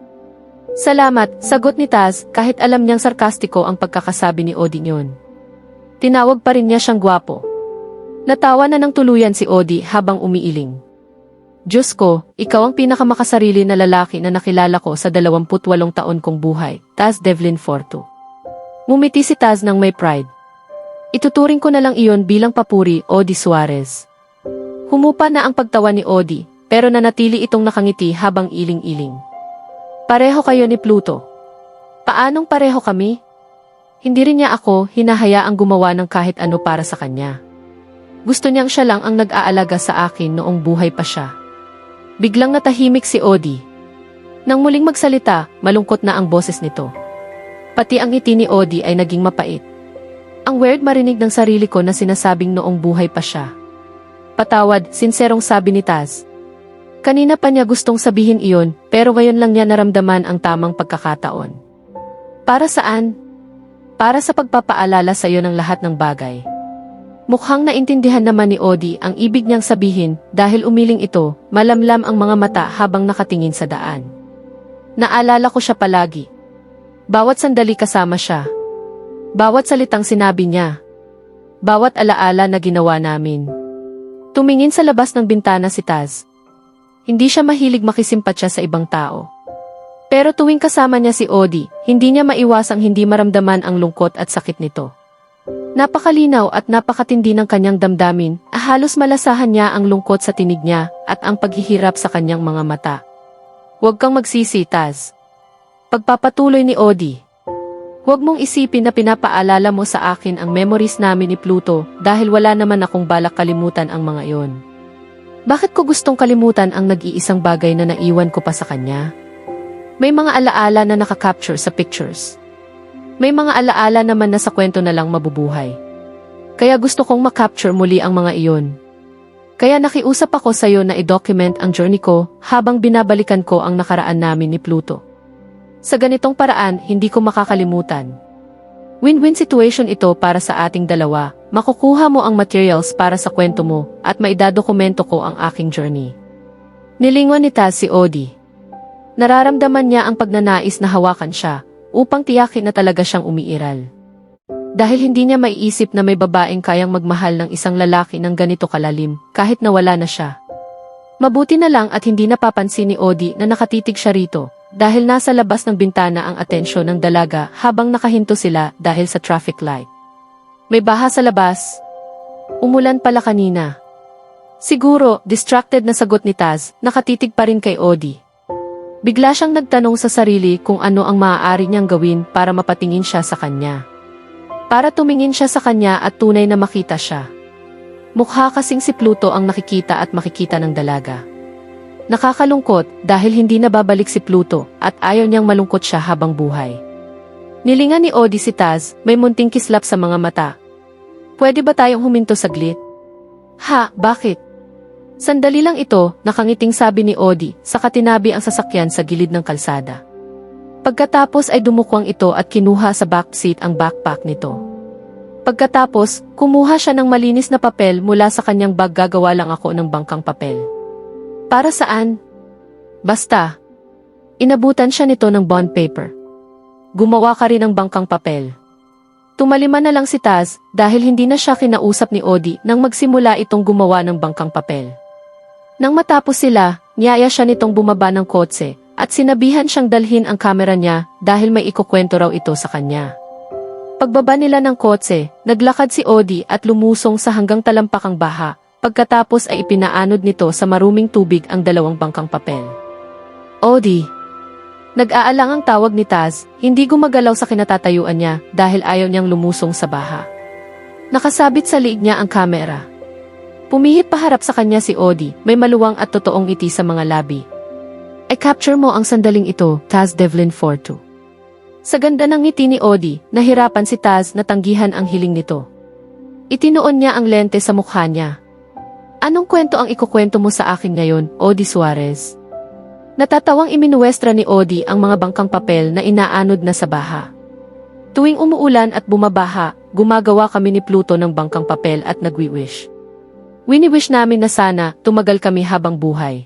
Salamat, sagot ni Taz kahit alam niyang sarkastiko ang pagkakasabi ni Odi niyon. Tinawag pa rin niya siyang gwapo. Natawa na ng tuluyan si Odi habang umiiling. Diyos ko, ikaw ang pinakamakasarili na lalaki na nakilala ko sa 28 taon kong buhay, Taz Devlin Fortu. Ngumiti si Taz ng may pride. Ituturing ko na lang iyon bilang papuri, Odi Suarez. Humupa na ang pagtawa ni Odie, pero nanatili itong nakangiti habang iling-iling. Pareho kayo ni Pluto. Paanong pareho kami? Hindi rin niya ako hinahayaang gumawa ng kahit ano para sa kanya. Gusto niyang siya lang ang nag-aalaga sa akin noong buhay pa siya. Biglang natahimik si Odie. Nang muling magsalita, malungkot na ang boses nito. Pati ang ngiti ni Odie ay naging mapait. Ang weird marinig ng sarili ko na sinasabing noong buhay pa siya. Patawad, sinserong sabi ni Taz. Kanina pa niya gustong sabihin iyon, pero ngayon lang niya naramdaman ang tamang pagkakataon. Para saan? Para sa pagpapaalala sa iyo ng lahat ng bagay. Mukhang naintindihan naman ni Odie ang ibig niyang sabihin dahil umiling ito, malamlam ang mga mata habang nakatingin sa daan. Naalala ko siya palagi. Bawat sandali kasama siya. Bawat salitang sinabi niya. Bawat alaala na ginawa namin. Tumingin sa labas ng bintana si Taz. Hindi siya mahilig makisimpatya sa ibang tao. Pero tuwing kasama niya si Odie, hindi niya maiwasang hindi maramdaman ang lungkot at sakit nito. Napakalinaw at napakatindi ng kanyang damdamin, halos malasahan niya ang lungkot sa tinig niya at ang paghihirap sa kanyang mga mata. Huwag kang magsisi, Taz. Pagpapatuloy ni Odie. Huwag mong isipin na pinapaalala mo sa akin ang memories namin ni Pluto dahil wala naman akong balak kalimutan ang mga iyon. Bakit ko gustong kalimutan ang nag-iisang bagay na naiwan ko pa sa kanya? May mga alaala na nakakapture sa pictures. May mga alaala naman na sa kwento na lang mabubuhay. Kaya gusto kong makapture muli ang mga iyon. Kaya nakiusap ako sa iyo na i-document ang journey ko habang binabalikan ko ang nakaraan namin ni Pluto. Sa ganitong paraan, hindi ko makakalimutan. Win-win situation ito para sa ating dalawa. Makukuha mo ang materials para sa kwento mo at maidadokumento ko ang aking journey. Nilingon ni Taz si Odie. Nararamdaman niya ang pagnanais na hawakan siya upang tiyakin na talaga siyang umiiral. Dahil hindi niya maiisip na may babaeng kayang magmahal ng isang lalaki ng ganito kalalim kahit nawala na siya. Mabuti na lang at hindi napapansin ni Odie na nakatitig siya rito dahil nasa labas ng bintana ang atensyon ng dalaga habang nakahinto sila dahil sa traffic light. May baha sa labas. Umulan pala kanina. Siguro, distracted na sagot ni Taz, nakatitig pa rin kay Odie. Bigla siyang nagtanong sa sarili kung ano ang maaari niyang gawin para mapatingin siya sa kanya. Para tumingin siya sa kanya at tunay na makita siya. Mukha kasing si Pluto ang nakikita at makikita ng dalaga. Nakakalungkot dahil hindi na babalik si Pluto at ayaw niyang malungkot siya habang buhay. Nilingan ni Odie si Taz, may munting kislap sa mga mata. Pwede ba tayong huminto saglit? Ha, bakit? Sandali lang ito, nakangiting sabi ni Odie, saka tinabi ang sasakyan sa gilid ng kalsada. Pagkatapos ay dumukwang ito at kinuha sa backseat ang backpack nito. Pagkatapos, kumuha siya ng malinis na papel mula sa kanyang bag. Gagawa lang ako ng bangkang papel. Para saan? Basta. Inabutan siya nito ng bond paper. Gumawa ka rin ng bangkang papel. Tumalima na lang si Taz dahil hindi na siya kinausap ni Odie nang magsimula itong gumawa ng bangkang papel. Nang matapos sila, niyaya siya nitong bumaba ng kotse at sinabihan siyang dalhin ang kamera niya dahil may ikukwento raw ito sa kanya. Pagbaba nila ng kotse, naglakad si Odie at lumusong sa hanggang talampakang baha, pagkatapos ay ipinaanod nito sa maruming tubig ang dalawang bangkang papel. Odie. Nag-aalang ang tawag ni Taz, hindi gumagalaw sa kinatatayuan niya dahil ayaw niyang lumusong sa baha. Nakasabit sa liig niya ang kamera. Pumihit paharap sa kanya si Odie, may maluwang at totoong ngiti sa mga labi. I-capture mo ang sandaling ito, Taz Devlin 42. Sa ganda ng ngiti ni Odie, nahirapan si Taz na tanggihan ang hiling nito. Itinuon niya ang lente sa mukha niya. Anong kwento ang ikukwento mo sa akin ngayon, Odie Suarez? Natatawang iminuwestra ni Odie ang mga bangkang papel na inaanod na sa baha. Tuwing umuulan at bumabaha, gumagawa kami ni Pluto ng bangkang papel at nagwi-wish. Wini-wish namin na sana tumagal kami habang buhay.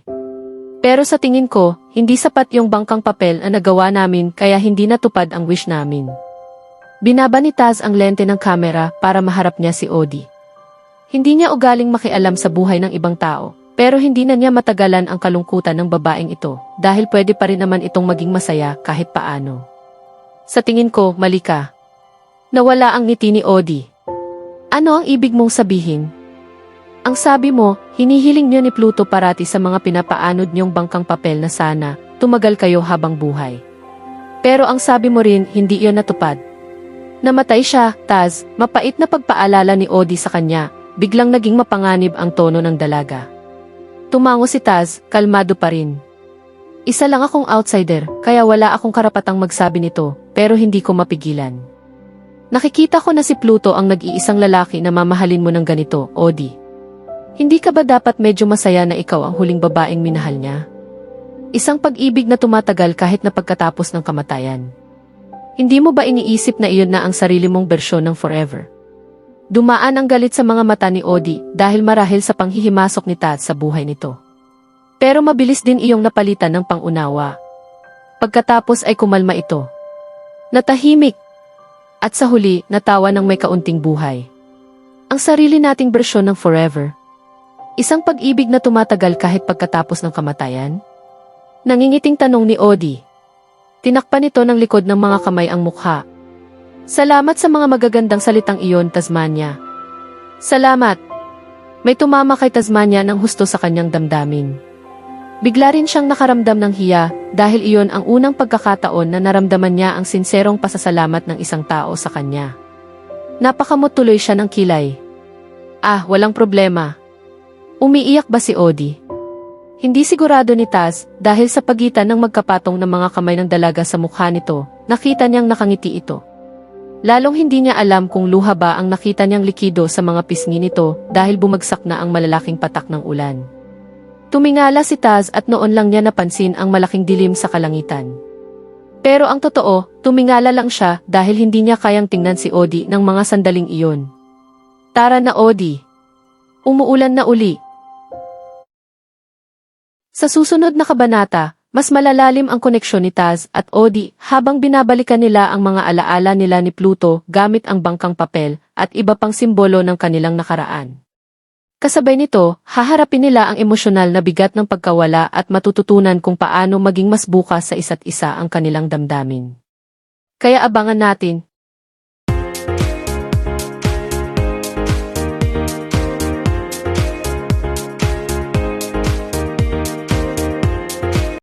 Pero sa tingin ko, hindi sapat yung bangkang papel na nagawa namin kaya hindi natupad ang wish namin. Binaba ni Taz ang lente ng kamera para maharap niya si Odie. Hindi niya ugaling makialam sa buhay ng ibang tao, pero hindi na niya matagalan ang kalungkutan ng babaeng ito dahil pwede pa rin naman itong maging masaya kahit paano. Sa tingin ko, mali ka. Nawala ang ngiti ni Odie. Ano ang ibig mong sabihin? Ang sabi mo, hinihiling niyo ni Pluto parati sa mga pinapaanod niyong bangkang papel na sana, tumagal kayo habang buhay. Pero ang sabi mo rin, hindi iyon natupad. Namatay siya, Taz, mapait na pagpaalala ni Odi sa kanya, biglang naging mapanganib ang tono ng dalaga. Tumango si Taz, kalmado pa rin. Isa lang akong outsider, kaya wala akong karapatang magsabi nito, pero hindi ko mapigilan. Nakikita ko na si Pluto ang nag-iisang lalaki na mamahalin mo ng ganito, Odi. Hindi ka ba dapat medyo masaya na ikaw ang huling babaeng minahal niya? Isang pag-ibig na tumatagal kahit na pagkatapos ng kamatayan. Hindi mo ba iniisip na iyon na ang sarili mong bersyon ng forever? Dumaan ang galit sa mga mata ni Odi dahil marahil sa panghihimasok ni Taz sa buhay nito. Pero mabilis din iyong napalitan ng pangunawa. Pagkatapos ay kumalma ito. Natahimik. At sa huli, natawa ng may kaunting buhay. Ang sarili nating bersyon ng forever. Isang pag-ibig na tumatagal kahit pagkatapos ng kamatayan? Nangingiting tanong ni Odi. Tinakpan ito ng likod ng mga kamay ang mukha. Salamat sa mga magagandang salitang iyon, Tasmania. Salamat. May tumama kay Tasmania ng husto sa kanyang damdamin. Bigla rin siyang nakaramdam ng hiya dahil iyon ang unang pagkakataon na naramdaman niya ang sinserong pasasalamat ng isang tao sa kanya. Napakamot tuloy siya ng kilay. Walang problema. Umiiyak ba si Odi? Hindi sigurado ni Taz dahil sa pagitan ng magkapatong ng mga kamay ng dalaga sa mukha nito, nakita niyang nakangiti ito. Lalong hindi niya alam kung luha ba ang nakita niyang likido sa mga pisngi nito dahil bumagsak na ang malalaking patak ng ulan. Tumingala si Taz at noon lang niya napansin ang malaking dilim sa kalangitan. Pero ang totoo, tumingala lang siya dahil hindi niya kayang tingnan si Odi ng mga sandaling iyon. Tara na Odi. Umuulan na uli. Sa susunod na kabanata, mas malalalim ang koneksyon ni Taz at Odi habang binabalikan nila ang mga alaala nila ni Pluto gamit ang bangkang papel at iba pang simbolo ng kanilang nakaraan. Kasabay nito, haharapin nila ang emosyonal na bigat ng pagkawala at matututunan kung paano maging mas bukas sa isa't isa ang kanilang damdamin. Kaya abangan natin,